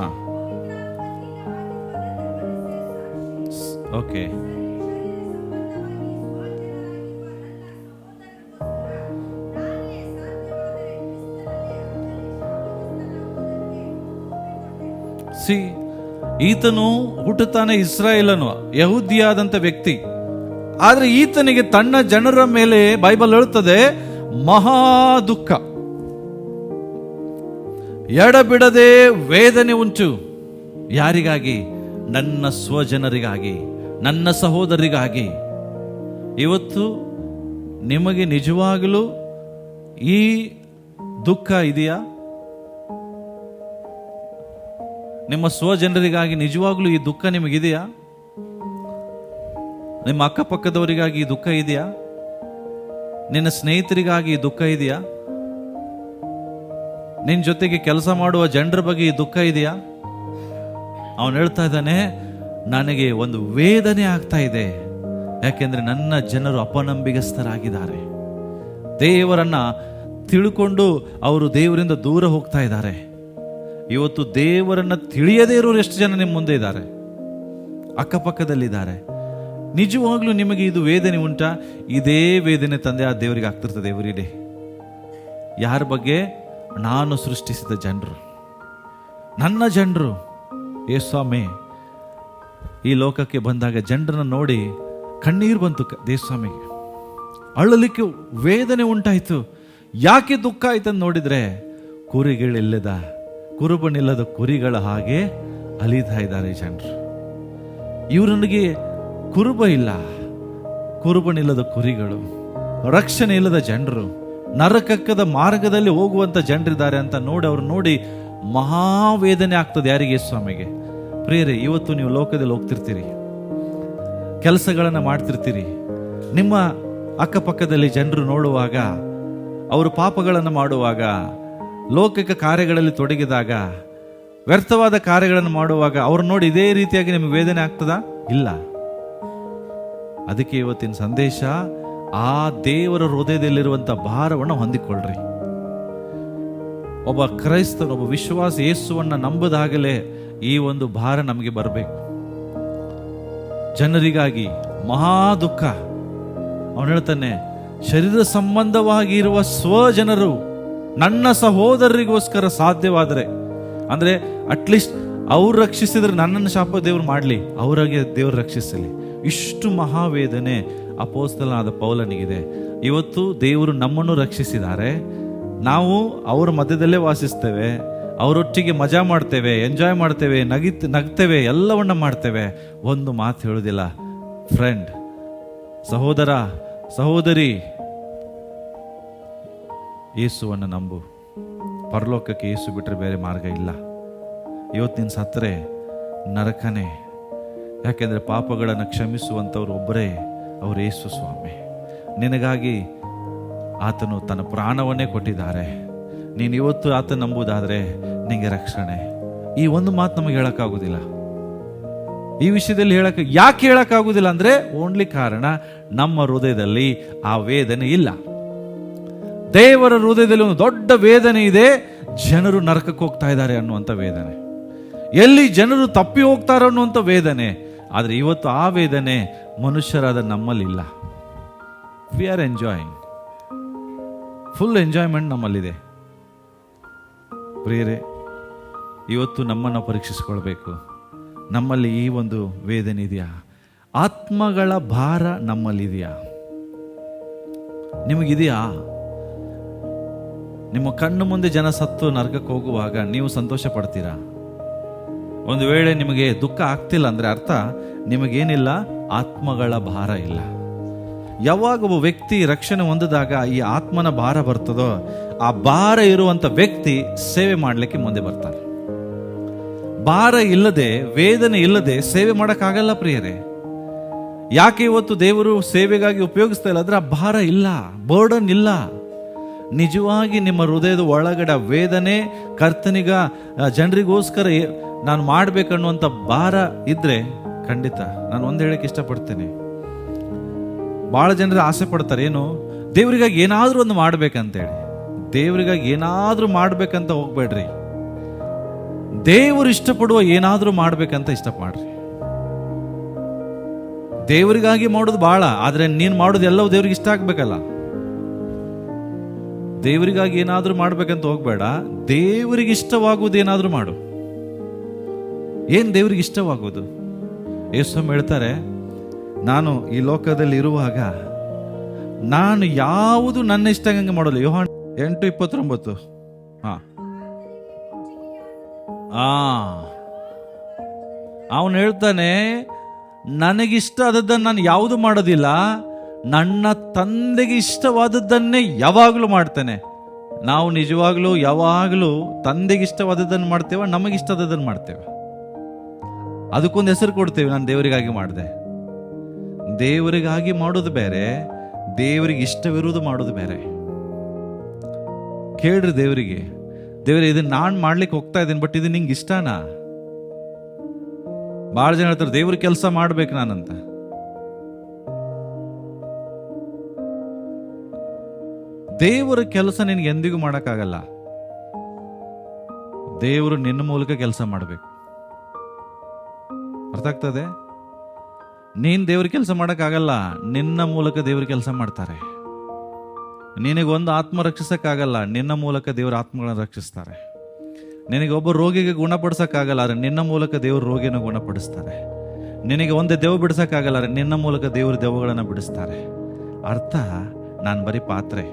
ಓಕೆ. ಈತನು ಹುಟ್ಟುತ್ತಾನೆ ಇಸ್ರಾಯೇಲನು, ಯಹೂದಿಯಾದಂಥ ವ್ಯಕ್ತಿ. ಆದ್ರೆ ಈತನಿಗೆ ತನ್ನ ಜನರ ಮೇಲೆ ಬೈಬಲ್ ಹೇಳುತ್ತದೆ ಮಹಾ ದುಃಖ, ಎಡಬಿಡದೆ ವೇದನೆ ಉಂಟು. ಯಾರಿಗಾಗಿ? ನನ್ನ ಸ್ವಜನರಿಗಾಗಿ, ನನ್ನ ಸಹೋದರಿಗಾಗಿ. ಇವತ್ತು ನಿಮಗೆ ನಿಜವಾಗಲೂ ಈ ದುಃಖ ಇದೆಯಾ? ನಿಮ್ಮ ಸ್ವಜನರಿಗಾಗಿ ನಿಜವಾಗ್ಲೂ ಈ ದುಃಖ ನಿಮಗಿದೆಯಾ? ನಿಮ್ಮ ಅಕ್ಕಪಕ್ಕದವರಿಗಾಗಿ ಈ ದುಃಖ ಇದೆಯಾ? ನಿನ್ನ ಸ್ನೇಹಿತರಿಗಾಗಿ ಈ ದುಃಖ ಇದೆಯಾ? ನಿನ್ನ ಜೊತೆಗೆ ಕೆಲಸ ಮಾಡುವ ಜನರ ಬಗ್ಗೆ ಈ ದುಃಖ ಇದೆಯಾ? ಅವನು ಹೇಳ್ತಾ ಇದ್ದಾನೆ, ನನಗೆ ಒಂದು ವೇದನೆ ಆಗ್ತಾ ಇದೆ. ಯಾಕೆಂದ್ರೆ ನನ್ನ ಜನರು ಅಪನಂಬಿಗಸ್ಥರಾಗಿದ್ದಾರೆ. ದೇವರನ್ನ ತಿಳ್ಕೊಂಡು ಅವರು ದೇವರಿಂದ ದೂರ ಹೋಗ್ತಾ ಇದ್ದಾರೆ. ಇವತ್ತು ದೇವರನ್ನ ತಿಳಿಯದೇ ಇರೋರು ಎಷ್ಟು ಜನ ನಿಮ್ಮ ಮುಂದೆ ಇದ್ದಾರೆ, ಅಕ್ಕಪಕ್ಕದಲ್ಲಿದ್ದಾರೆ. ನಿಜವಾಗ್ಲೂ ನಿಮಗೆ ಇದು ವೇದನೆ ಉಂಟಾ? ಇದೇ ವೇದನೆ ತಂದೆ ಆ ದೇವರಿಗೆ ಆಗ್ತಿರ್ತದೆ ಎವ್ರಿ ಡೇ. ಯಾರ ಬಗ್ಗೆ? ನಾನು ಸೃಷ್ಟಿಸಿದ ಜನರು, ನನ್ನ ಜನರು. ಯೇಸುಸ್ವಾಮಿ ಈ ಲೋಕಕ್ಕೆ ಬಂದಾಗ ಜನರನ್ನ ನೋಡಿ ಕಣ್ಣೀರು ಬಂತು ದೇವಸ್ವಾಮಿಗೆ. ಅಳಲಿಕ್ಕೆ ವೇದನೆ ಉಂಟಾಯ್ತು. ಯಾಕೆ ದುಃಖ ಆಯ್ತಂತ ನೋಡಿದ್ರೆ, ಕುರಿಗಳಿಲ್ಲದ, ಕುರುಬನಿಲ್ಲದ ಕುರಿಗಳ ಹಾಗೆ ಅಲಿತಾ ಇದ್ದಾರೆ ಜನರು. ಇವರನಿಗೆ ಕುರುಬ ಇಲ್ಲ, ಕುರುಬನಿಲ್ಲದ ಕುರಿಗಳು, ರಕ್ಷಣೆ ಇಲ್ಲದ ಜನರು, ನರಕಕ್ಕದ ಮಾರ್ಗದಲ್ಲಿ ಹೋಗುವಂತ ಜನರಿದ್ದಾರೆ ಅಂತ ನೋಡಿ ಅವ್ರು ನೋಡಿ ಮಹಾವೇದನೆ ಆಗ್ತದೆ. ಯಾರಿಗೆ? ಸ್ವಾಮಿಗೆ. ಪ್ರಿಯರೇ, ಇವತ್ತು ನೀವು ಲೋಕದಲ್ಲಿ ಹೋಗ್ತಿರ್ತೀರಿ, ಕೆಲಸಗಳನ್ನು ಮಾಡ್ತಿರ್ತೀರಿ. ನಿಮ್ಮ ಅಕ್ಕಪಕ್ಕದಲ್ಲಿ ಜನರು ನೋಡುವಾಗ, ಅವರು ಪಾಪಗಳನ್ನು ಮಾಡುವಾಗ, ಲೌಕಿಕ ಕಾರ್ಯಗಳಲ್ಲಿ ತೊಡಗಿದಾಗ, ವ್ಯರ್ಥವಾದ ಕಾರ್ಯಗಳನ್ನು ಮಾಡುವಾಗ ಅವ್ರು ನೋಡಿ ಇದೇ ರೀತಿಯಾಗಿ ನಿಮಗೆ ವೇದನೆ ಆಗ್ತದಾ? ಇಲ್ಲ. ಅದಕ್ಕೆ ಇವತ್ತಿನ ಸಂದೇಶ, ಆ ದೇವರ ಹೃದಯದಲ್ಲಿರುವಂಥ ಭಾರವನ್ನು ಹೊಂದಿಕೊಳ್ಳ್ರಿ. ಒಬ್ಬ ಕ್ರೈಸ್ತನು, ಒಬ್ಬ ವಿಶ್ವಾಸ ಯೇಸುವನ್ನ ನಂಬದಾಗಲೇ ಈ ಒಂದು ಭಾರ ನಮಗೆ ಬರಬೇಕು. ಜನರಿಗಾಗಿ ಮಹಾ ದುಃಖ. ಅವನು ಹೇಳ್ತಾನೆ, ಶರೀರ ಸಂಬಂಧವಾಗಿ ಇರುವ ಸ್ವಜನರು, ನನ್ನ ಸಹೋದರರಿಗೋಸ್ಕರ ಸಾಧ್ಯವಾದರೆ, ಅಂದ್ರೆ ಅಟ್ಲೀಸ್ಟ್ ಅವ್ರು ರಕ್ಷಿಸಿದ್ರೆ ನನ್ನನ್ನು ಶಾಪ ದೇವ್ರು ಮಾಡಲಿ, ಅವರಾಗೆ ದೇವ್ರು ರಕ್ಷಿಸಲಿ. ಇಷ್ಟು ಮಹಾವೇದನೆ ಅಪೊಸ್ತಲನಾದ ಪೌಲನಿಗಿದೆ. ಇವತ್ತು ದೇವರು ನಮ್ಮನ್ನು ರಕ್ಷಿಸಿದ್ದಾರೆ. ನಾವು ಅವರ ಮಧ್ಯದಲ್ಲೇ ವಾಸಿಸ್ತೇವೆ, ಅವರೊಟ್ಟಿಗೆ ಮಜಾ ಮಾಡ್ತೇವೆ, ಎಂಜಾಯ್ ಮಾಡ್ತೇವೆ, ನಗ್ತೇವೆ, ಎಲ್ಲವನ್ನ ಮಾಡ್ತೇವೆ. ಒಂದು ಮಾತು ಹೇಳೋದಿಲ್ಲ, ಫ್ರೆಂಡ್, ಸಹೋದರ, ಸಹೋದರಿ, ಯೇಸುವನ್ನು ನಂಬು. ಪರಲೋಕಕ್ಕೆ ಯೇಸು ಬಿಟ್ಟರೆ ಬೇರೆ ಮಾರ್ಗ ಇಲ್ಲ. ಇವತ್ತು ನೀನು ಸತ್ತರೆ ನರಕನೇ. ಯಾಕೆಂದರೆ ಪಾಪಗಳನ್ನು ಕ್ಷಮಿಸುವಂಥವ್ರು ಒಬ್ಬರೇ, ಅವರು ಯೇಸು ಸ್ವಾಮಿ. ನಿನಗಾಗಿ ಆತನು ತನ್ನ ಪ್ರಾಣವನ್ನೇ ಕೊಟ್ಟಿದ್ದಾರೆ. ನೀನು ಇವತ್ತು ಆತ ನಂಬುದಾದರೆ ನಿನಗೆ ರಕ್ಷಣೆ. ಈ ಒಂದು ಮಾತು ನಮಗೆ ಹೇಳಕ್ಕಾಗೋದಿಲ್ಲ. ಈ ವಿಷಯದಲ್ಲಿ ಯಾಕೆ ಹೇಳಕ್ಕಾಗೋದಿಲ್ಲ ಅಂದರೆ, ಓನ್ಲಿ ಕಾರಣ ನಮ್ಮ ಹೃದಯದಲ್ಲಿ ಆ ವೇದನೆ ಇಲ್ಲ. ದೇವರ ಹೃದಯದಲ್ಲಿ ಒಂದು ದೊಡ್ಡ ವೇದನೆ ಇದೆ, ಜನರು ನರಕಕ್ಕೆ ಹೋಗ್ತಾ ಇದ್ದಾರೆ ಅನ್ನುವಂಥ ವೇದನೆ, ಎಲ್ಲಿ ಜನರು ತಪ್ಪಿ ಹೋಗ್ತಾರೆ ಅನ್ನುವಂಥ ವೇದನೆ. ಆದರೆ ಇವತ್ತು ಆ ವೇದನೆ ಮನುಷ್ಯರಾದ ನಮ್ಮಲ್ಲಿಲ್ಲ. We are enjoying, full enjoyment ನಮ್ಮಲ್ಲಿದೆ. ಪ್ರಿಯರೇ, ಇವತ್ತು ನಮ್ಮನ್ನು ಪರೀಕ್ಷಿಸಿಕೊಳ್ಬೇಕು. ನಮ್ಮಲ್ಲಿ ಈ ಒಂದು ವೇದನೆ ಇದೆಯಾ? ಆತ್ಮಗಳ ಭಾರ ನಮ್ಮಲ್ಲಿದೆಯಾ? ನಿಮಗಿದೆಯಾ? ನಿಮ್ಮ ಕಣ್ಣು ಮುಂದೆ ಜನ ಸತ್ತು ನರಕಕ್ಕೆ ಹೋಗುವಾಗ ನೀವು ಸಂತೋಷ ಪಡ್ತೀರಾ? ಒಂದು ವೇಳೆ ನಿಮಗೆ ದುಃಖ ಆಗ್ತಿಲ್ಲ ಅಂದರೆ ಅರ್ಥ ನಿಮಗೇನಿಲ್ಲ, ಆತ್ಮಗಳ ಭಾರ ಇಲ್ಲ. ಯಾವಾಗ ಒಬ್ಬ ವ್ಯಕ್ತಿ ರಕ್ಷಣೆ ಹೊಂದಿದಾಗ ಈ ಆತ್ಮನ ಭಾರ ಬರ್ತದೋ, ಆ ಭಾರ ಇರುವಂಥ ವ್ಯಕ್ತಿ ಸೇವೆ ಮಾಡಲಿಕ್ಕೆ ಮುಂದೆ ಬರ್ತಾನೆ. ಭಾರ ಇಲ್ಲದೆ, ವೇದನೆ ಇಲ್ಲದೆ ಸೇವೆ ಮಾಡೋಕ್ಕಾಗಲ್ಲ ಪ್ರಿಯರೇ. ಯಾಕೆ ಇವತ್ತು ದೇವರು ಸೇವೆಗಾಗಿ ಉಪಯೋಗಿಸ್ತಾ ಇಲ್ಲ ಅಂದರೆ ಆ ಭಾರ ಇಲ್ಲ, ಬರ್ಡನ್ ಇಲ್ಲ. ನಿಜವಾಗಿ ನಿಮ್ಮ ಹೃದಯದ ಒಳಗಡೆ ವೇದನೆ, ಕರ್ತನಿಗ ಜನರಿಗೋಸ್ಕರ ನಾನು ಮಾಡಬೇಕನ್ನುವಂಥ ಭಾರ ಇದ್ರೆ ಖಂಡಿತ ನಾನು ಒಂದು ಹೇಳಕ್ಕೆ ಇಷ್ಟಪಡ್ತೇನೆ. ಭಾಳ ಜನರು ಆಸೆ ಪಡ್ತಾರೆ, ಏನು ದೇವರಿಗಾಗಿ ಏನಾದರೂ ಒಂದು ಮಾಡ್ಬೇಕಂತೇಳಿ. ದೇವರಿಗಾಗಿ ಏನಾದರೂ ಮಾಡ್ಬೇಕಂತ ಹೋಗ್ಬೇಡ್ರಿ. ದೇವರು ಇಷ್ಟಪಡುವ ಏನಾದರೂ ಮಾಡ್ಬೇಕಂತ ಇಷ್ಟಪಡ್ರಿ. ದೇವರಿಗಾಗಿ ಮಾಡೋದು ಭಾಳ, ಆದರೆ ನೀನು ಮಾಡೋದು ಎಲ್ಲವೂ ದೇವ್ರಿಗೆ ಇಷ್ಟ ಆಗ್ಬೇಕಲ್ಲ. ದೇವರಿಗಾಗಿ ಏನಾದರೂ ಮಾಡ್ಬೇಕಂತ ಹೋಗ್ಬೇಡ, ದೇವರಿಗೆ ಇಷ್ಟವಾಗುವುದು ಏನಾದರೂ ಮಾಡು. ಏನು ದೇವರಿಗೆ ಇಷ್ಟವಾಗುವುದು? ಯೇಸು ಹೇಳ್ತಾರೆ, ನಾನು ಈ ಲೋಕದಲ್ಲಿ ಇರುವಾಗ ನಾನು ಯಾವುದು ನನ್ನ ಇಷ್ಟ ಹಂಗೆ ಮಾಡೋಲ್ಲ. ಯೋಹಾನ್ 8:29. ಅವನು ಹೇಳ್ತಾನೆ, ನನಗಿಷ್ಟ ಆದದ್ದನ್ನು ನಾನು ಯಾವುದು ಮಾಡೋದಿಲ್ಲ, ನನ್ನ ತಂದೆಗೆ ಇಷ್ಟವಾದದ್ದನ್ನೇ ಯಾವಾಗಲೂ ಮಾಡ್ತೇನೆ. ನಾವು ನಿಜವಾಗ್ಲೂ ಯಾವಾಗಲೂ ತಂದೆಗೆ ಇಷ್ಟವಾದದ್ದನ್ನು ಮಾಡ್ತೇವೆ, ನಮಗಿಷ್ಟವಾದದ್ದನ್ನು ಮಾಡ್ತೇವೆ. ಅದಕ್ಕೊಂದು ಹೆಸರು ಕೊಡ್ತೇವೆ, ನಾನು ದೇವರಿಗಾಗಿ ಮಾಡಿದೆ. ದೇವರಿಗಾಗಿ ಮಾಡೋದು ಬೇರೆ, ದೇವರಿಗೆ ಇಷ್ಟವಿರುವುದು ಮಾಡೋದು ಬೇರೆ. ಕೇಳ್ರಿ ದೇವರಿಗೆ, ದೇವರೇ ಇದನ್ನ ನಾನು ಮಾಡ್ಲಿಕ್ಕೆ ಹೋಗ್ತಾ ಇದ್ದೀನಿ, ಬಟ್ ಇದು ನಿಂಗೆ ಇಷ್ಟನಾ? ಭಾಳ ಜನ ಹೇಳ್ತಾರೆ ದೇವ್ರ ಕೆಲಸ ಮಾಡ್ಬೇಕು ನಾನಂತ. ದೇವರ ಕೆಲಸ ನಿನಗೆ ಎಂದಿಗೂ ಮಾಡೋಕ್ಕಾಗಲ್ಲ. ದೇವರು ನಿನ್ನ ಮೂಲಕ ಕೆಲಸ ಮಾಡಬೇಕು. ಅರ್ಥ ಆಗ್ತದೆ? ನೀನ್ ದೇವ್ರ ಕೆಲಸ ಮಾಡೋಕ್ಕಾಗಲ್ಲ, ನಿನ್ನ ಮೂಲಕ ದೇವ್ರ ಕೆಲಸ ಮಾಡ್ತಾರೆ. ನಿನಗೊಂದು ಆತ್ಮ ರಕ್ಷಿಸಕ್ಕಾಗಲ್ಲ, ನಿನ್ನ ಮೂಲಕ ದೇವರ ಆತ್ಮಗಳನ್ನು ರಕ್ಷಿಸ್ತಾರೆ. ನಿನಗೆ ಒಬ್ಬ ರೋಗಿಗೆ ಗುಣಪಡಿಸಕ್ಕಾಗಲ್ಲ, ಆದರೆ ನಿನ್ನ ಮೂಲಕ ದೇವ್ರ ರೋಗಿನ ಗುಣಪಡಿಸ್ತಾರೆ. ನಿನಗೆ ಒಂದೇ ದೆವ್ವ ಬಿಡಿಸಕ್ಕಾಗಲ್ಲ, ಆದರೆ ನಿನ್ನ ಮೂಲಕ ದೇವ್ರ ದೆವ್ವಗಳನ್ನು ಬಿಡಿಸ್ತಾರೆ. ಅರ್ಥ, ನಾನು ಬರೀ ಪಾತ್ರೆ,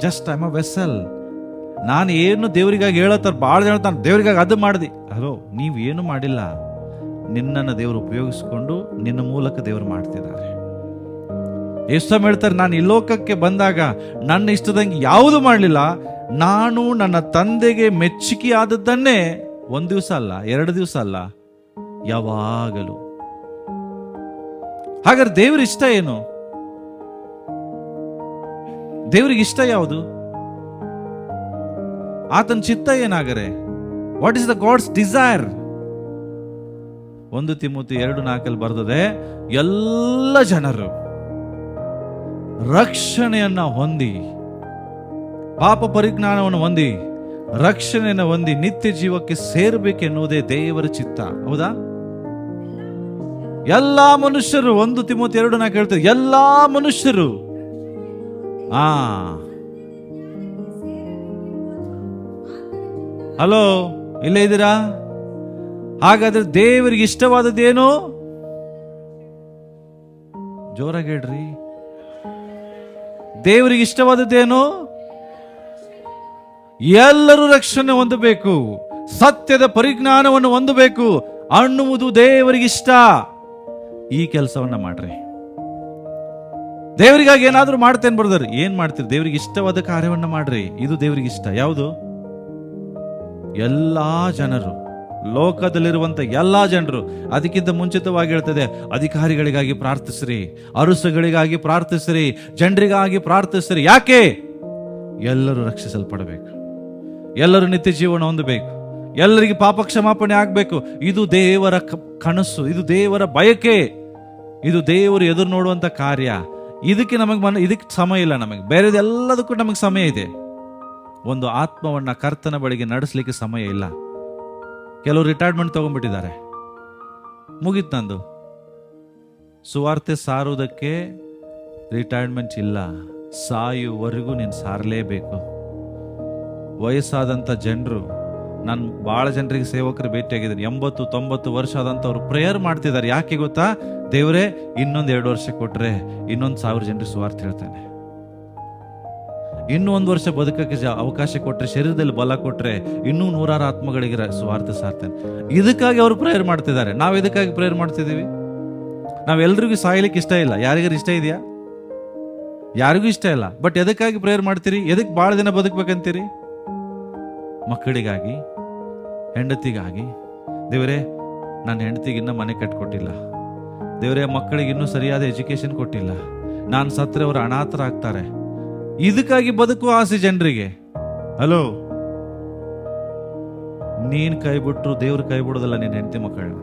just I am a vessel. ನಾನು ಏನು ದೇವರಿಗಾಗಿ ಹೇಳತ್ತಾರೆ, ಭಾಳ ಜನ ಹೇಳ್ತಾನೆ ದೇವರಿಗಾಗಿ ಅದು ಮಾಡಿದೆ. ಹಲೋ, ನೀವೇನು ಮಾಡಿಲ್ಲ, ನಿನ್ನನ್ನು ದೇವರು ಉಪಯೋಗಿಸ್ಕೊಂಡು ನಿನ್ನ ಮೂಲಕ ದೇವರು ಮಾಡ್ತಿದ್ದಾರೆ. ಯೇಸು ಹೇಳ್ತಾರೆ, ನಾನು ಈ ಲೋಕಕ್ಕೆ ಬಂದಾಗ ನನ್ನ ಇಷ್ಟದಂಗೆ ಯಾವುದು ಮಾಡಲಿಲ್ಲ, ನಾನು ನನ್ನ ತಂದೆಗೆ ಮೆಚ್ಚುಗೆ ಆದದ್ದನ್ನೇ ಒಂದು ದಿವಸ ಅಲ್ಲ, 2 ದಿವಸ ಅಲ್ಲ, ಯಾವಾಗಲೂ. ಹಾಗಾದ್ರೆ ದೇವ್ರ ಇಷ್ಟ ಏನು? ದೇವರಿಗೆ ಇಷ್ಟ ಯಾವುದು? ಆತನ ಚಿತ್ತ ಏನಾಗರೆ? What is the God's desire? 1 Timothy 2:4 ಬರ್ತದೆ, ಎಲ್ಲ ಜನರು ರಕ್ಷಣೆಯನ್ನ ಹೊಂದಿ, ಪಾಪ ಪರಿಜ್ಞಾನವನ್ನು ಹೊಂದಿ, ರಕ್ಷಣೆಯನ್ನು ಹೊಂದಿ ನಿತ್ಯ ಜೀವಕ್ಕೆ ಸೇರಬೇಕೆನ್ನುವುದೇ ದೇವರ ಚಿತ್ತ. ಹೌದಾ? ಎಲ್ಲಾ ಮನುಷ್ಯರು, 1 ತಿಮೋಥಿ 2:4 ಹೇಳ್ತಾರೆ, ಎಲ್ಲಾ ಮನುಷ್ಯರು. ಹಲೋ, ಇಲ್ಲೇ ಇದ್ದೀರಾ? ಹಾಗಾದ್ರೆ ದೇವರಿಗೆ ಇಷ್ಟವಾದದ್ದೇನು? ಜೋರಾಗಿ ಹೇಳ್ರಿ. ದೇವರಿಗೆ ಇಷ್ಟವಾದದ್ದೇನು? ಎಲ್ಲರೂ ರಕ್ಷಣೆ ಹೊಂದಬೇಕು, ಸತ್ಯದ ಪರಿಜ್ಞಾನವನ್ನು ಹೊಂದಬೇಕು ಅನ್ನುವುದು ದೇವರಿಗೆ ಇಷ್ಟ. ಈ ಕೆಲಸವನ್ನ ಮಾಡ್ರಿ. ದೇವರಿಗಾಗಿ ಏನಾದ್ರೂ ಮಾಡ್ತೇನೆ ಬ್ರದರ್, ಏನ್ ಮಾಡ್ತೀರಿ? ದೇವರಿಗೆ ಇಷ್ಟವಾದ ಕಾರ್ಯವನ್ನ ಮಾಡ್ರಿ. ಇದು ದೇವರಿಗೆ ಇಷ್ಟ. ಯಾವುದು? ಎಲ್ಲಾ ಜನರು, ಲೋಕದಲ್ಲಿರುವಂತ ಎಲ್ಲಾ ಜನರು. ಅದಕ್ಕಿಂತ ಮುಂಚಿತವಾಗಿ ಹೇಳ್ತದೆ, ಅಧಿಕಾರಿಗಳಿಗಾಗಿ ಪ್ರಾರ್ಥಿಸ್ರಿ, ಅರಸುಗಳಿಗಾಗಿ ಪ್ರಾರ್ಥಿಸ್ರಿ, ಜನರಿಗಾಗಿ ಪ್ರಾರ್ಥಿಸ್ರಿ. ಯಾಕೆ? ಎಲ್ಲರೂ ರಕ್ಷಿಸಲ್ಪಡಬೇಕು, ಎಲ್ಲರೂ ನಿತ್ಯ ಜೀವನ ಹೊಂದಬೇಕು, ಎಲ್ಲರಿಗೆ ಪಾಪ ಕ್ಷಮಾಪಣೆ ಆಗ್ಬೇಕು. ಇದು ದೇವರ ಕನಸು, ಇದು ದೇವರ ಬಯಕೆ, ಇದು ದೇವರು ಎದುರು ನೋಡುವಂತ ಕಾರ್ಯ. ಇದಕ್ಕೆ ಇದಕ್ಕೆ ಸಮಯ ಇಲ್ಲ. ನಮಗೆ ಬೇರೆದೆಲ್ಲದಕ್ಕೂ ನಮಗೆ ಸಮಯ ಇದೆ. ಒಂದು ಆತ್ಮವನ್ನ ಕರ್ತನ ಬಳಿಗೆ ನಡೆಸಲಿಕ್ಕೆ ಸಮಯ ಇಲ್ಲ. ಕೆಲವರು ರಿಟೈರ್ಮೆಂಟ್ ತಗೊಂಡ್ಬಿಟ್ಟಿದ್ದಾರೆ, ಮುಗೀತು ನಂದು. ಸುವಾರ್ತೆ ಸಾರುವುದಕ್ಕೆ ರಿಟೈರ್ಮೆಂಟ್ ಇಲ್ಲ, ಸಾಯುವವರೆಗೂ ನೀನು ಸಾರಲೇಬೇಕು. ವಯಸ್ಸಾದಂಥ ಜನರು ನಾನು ಭಾಳ ಜನರಿಗೆ ಸೇವಕರು ಭೇಟಿಯಾಗಿದ್ದೀನಿ, 80-90 ವರ್ಷ ಆದಂಥವ್ರು ಪ್ರೇಯರ್ ಮಾಡ್ತಿದ್ದಾರೆ. ಯಾಕೆ ಗೊತ್ತಾ? ದೇವರೇ ಇನ್ನೊಂದು 2 ವರ್ಷ ಕೊಟ್ರೆ ಇನ್ನೊಂದು 1000 ಜನರಿಗೆ ಸುವಾರ್ತೆ ಹೇಳ್ತಾನೆ, ಇನ್ನೂ 1 ವರ್ಷ ಬದುಕಕ್ಕೆ ಅವಕಾಶ ಕೊಟ್ರೆ, ಶರೀರದಲ್ಲಿ ಬಲ ಕೊಟ್ರೆ ಇನ್ನೂ 100 ಆತ್ಮಗಳಿಗೆ ಸುವಾರ್ತೆ ಸಾರ್ತಾನೆ. ಇದಕ್ಕಾಗಿ ಅವರು ಪ್ರೇಯರ್ ಮಾಡ್ತಿದ್ದಾರೆ. ನಾವು ಇದಕ್ಕಾಗಿ ಪ್ರೇಯರ್ ಮಾಡ್ತಿದ್ದೀವಿ. ನಾವೆಲ್ರಿಗೂ ಸಾಯ್ಲಿಕ್ಕೆ ಇಷ್ಟ ಇಲ್ಲ. ಯಾರಿಗಾರು ಇಷ್ಟ ಇದೆಯಾ? ಯಾರಿಗೂ ಇಷ್ಟ ಇಲ್ಲ. ಬಟ್ ಎದಕ್ಕಾಗಿ ಪ್ರೇಯರ್ ಮಾಡ್ತೀರಿ? ಎದಕ್ಕೆ ಭಾಳ ದಿನ ಬದುಕಬೇಕಂತೀರಿ? ಮಕ್ಕಳಿಗಾಗಿ, ಹೆಂಡತಿಗಾಗಿ. ದೇವರೇ ನನ್ನ ಹೆಂಡತಿಗೆ ಇನ್ನೂ ಮನೆ ಕಟ್ಕೊಟ್ಟಿಲ್ಲ, ದೇವರೇ ಮಕ್ಕಳಿಗೆ ಇನ್ನೂ ಸರಿಯಾದ ಎಜುಕೇಶನ್ ಕೊಟ್ಟಿಲ್ಲ, ನಾನು ಸತ್ತರೆ ಅವರು ಅನಾಥರಾಗ್ತಾರೆ. ಇದಕ್ಕಾಗಿ ಬದುಕುವ ಆಸೆ ಜನರಿಗೆ. ಹಲೋ, ನೀನ್ ಕೈ ಬಿಟ್ರು ದೇವ್ರ ಕೈ ಬಿಡೋದಲ್ಲ ನಿನ್ನ ಹೆಂಡತಿ ಮಕ್ಕಳನ್ನ.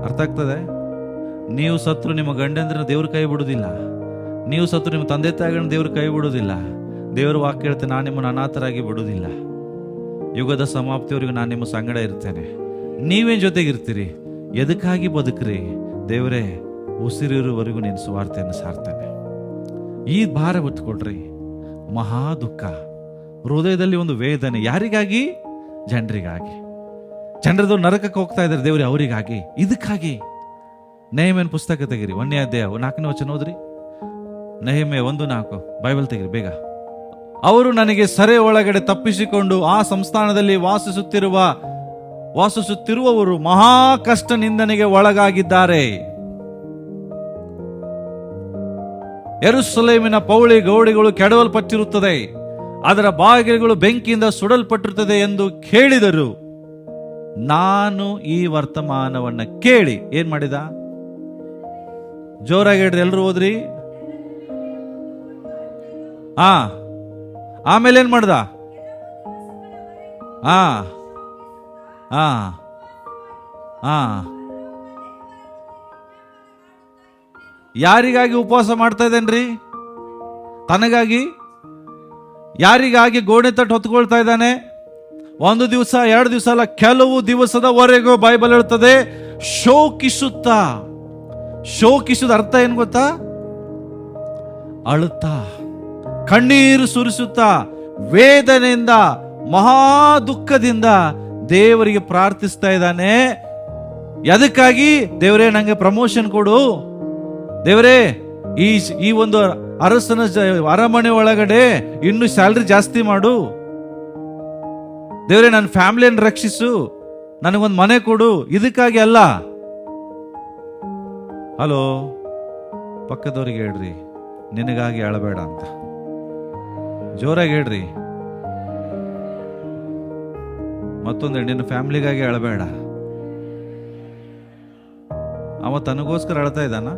ಅರ್ಥ ಆಗ್ತದೆ? ನೀವು ಸತ್ರು ನಿಮ್ಮ ಗಂಡಂದ್ರನ್ನ ದೇವ್ರ ಕೈ ಬಿಡುದಿಲ್ಲ, ನೀವು ಸತ್ರು ನಿಮ್ಮ ತಂದೆ ತಾಯಿಗಳನ್ನ ದೇವ್ರ ಕೈ ಬಿಡುದಿಲ್ಲ. ದೇವ್ರ ವಾಕ್ಯ ಹೇಳ್ತೇನೆ, ನಾನು ನಿಮ್ಮನ್ನು ಅನಾಥರಾಗಿ ಬಿಡುವುದಿಲ್ಲ, ಯುಗದ ಸಮಾಪ್ತಿಯವರೆಗೂ ನಾನು ನಿಮ್ಮ ಸಂಗಡ ಇರ್ತೇನೆ. ನೀವೇನ್ ಜೊತೆಗಿರ್ತೀರಿ? ಎದಕ್ಕಾಗಿ ಬದುಕ್ರಿ? ದೇವರೇ ಉಸಿರಿರುವವರೆಗೂ ನೀನು ಸುವಾರ್ತೆಯನ್ನು ಸಾರ್ತೇನೆ. ಈ ಭಾರ ಹೊತ್ಕೊಳ್ರಿ. ಮಹಾ ದುಃಖ, ಹೃದಯದಲ್ಲಿ ಒಂದು ವೇದನೆ. ಯಾರಿಗಾಗಿ? ಜನರಿಗಾಗಿ. ಜನರದು ನರಕಕ್ಕೆ ಹೋಗ್ತಾ ಇದ್ದಾರೆ, ದೇವ್ರಿ ಅವರಿಗಾಗಿ. ಇದಕ್ಕಾಗಿ ನೆಹೆಮ್ಯನ ಪುಸ್ತಕ ತೆಗಿರಿ, 1ನೇ ಅಧ್ಯಾಯ 4ನೇ ವಚನ ಓದ್ರಿ. ನೆಹೆಮ್ಯ 1:4 ಬೈಬಲ್ ತೆಗಿರಿ ಬೇಗ. ಅವರು ನನಗೆ ಸೆರೆ ಒಳಗಡೆ ತಪ್ಪಿಸಿಕೊಂಡು ಆ ಸಂಸ್ಥಾನದಲ್ಲಿ ವಾಸಿಸುತ್ತಿರುವವರು ಮಹಾ ಕಷ್ಟ ನಿಂದನೆಗೆ ಒಳಗಾಗಿದ್ದಾರೆ. ಯೆರೂಸಲೇಮಿನ ಪೌಳಿ ಗೌಡಿಗಳು ಕೆಡವಲ್ಪಟ್ಟಿರುತ್ತದೆ, ಅದರ ಬಾಗಿಲುಗಳು ಬೆಂಕಿಯಿಂದ ಸುಡಲ್ಪಟ್ಟಿರುತ್ತದೆ ಎಂದು ಕೇಳಿದರು. ನಾನು ಈ ವರ್ತಮಾನವನ್ನ ಕೇಳಿ ಏನ್ ಮಾಡಿದ? ಜೋರಾಗಿ ಹೇಳ್ರಿ, ಎಲ್ರು ಹೋದ್ರಿ. ಆಮೇಲೆ ಏನ್ ಮಾಡ್ದ? ಯಾರಿಗಾಗಿ ಉಪವಾಸ ಮಾಡ್ತಾ ಇದ್ದೇನ್ರಿ? ತನಗಾಗಿ? ಯಾರಿಗಾಗಿ ಗೋಣೆ ತಟ್ಟು ಹೊತ್ಕೊಳ್ತಾ ಇದ್ದಾನೆ? 1 ದಿವಸ 2 ದಿವಸ ಅಲ್ಲ, ಕೆಲವು ದಿವಸದವರೆಗೂ ಬೈಬಲ್ ಹೇಳ್ತದೆ ಶೋಕಿಸುತ್ತಾ. ಶೋಕಿಸುದ ಅರ್ಥ ಏನ್ ಗೊತ್ತಾ? ಅಳುತ್ತಾ, ಕಣ್ಣೀರು ಸುರಿಸುತ್ತಾ, ವೇದನೆಯಿಂದ, ಮಹಾ ದುಃಖದಿಂದ ದೇವರಿಗೆ ಪ್ರಾರ್ಥಿಸ್ತಾ ಇದ್ದಾನೆ. ಅದಕ್ಕಾಗಿ ದೇವರೇ ನಂಗೆ ಪ್ರಮೋಷನ್ ಕೊಡು, ದೇವರೇ ಈ ಒಂದು ಅರಸನ ಅರಮನೆ ಒಳಗಡೆ ಇನ್ನು ಸ್ಯಾಲ್ರಿ ಜಾಸ್ತಿ ಮಾಡು, ದೇವರೇ ನನ್ನ ಫ್ಯಾಮಿಲಿಯನ್ನು ರಕ್ಷಿಸು, ನನಗೊಂದು ಮನೆ ಕೊಡು. ಇದಕ್ಕಾಗಿ ಅಲ್ಲ. ಹಲೋ, ಪಕ್ಕದವ್ರಿಗೆ ಹೇಳ್ರಿ, ನಿನಗಾಗಿ ಅಳಬೇಡ ಅಂತ. ಜೋರಾಗಿ ಹೇಳ್ರಿ. ಮತ್ತೊಂದು, ನಿನ್ನ ಫ್ಯಾಮಿಲಿಗಾಗಿ ಅಳಬೇಡ. ಅವ ತನಗೋಸ್ಕರ ಅಳ್ತಾ ಇದ್ದಾನ?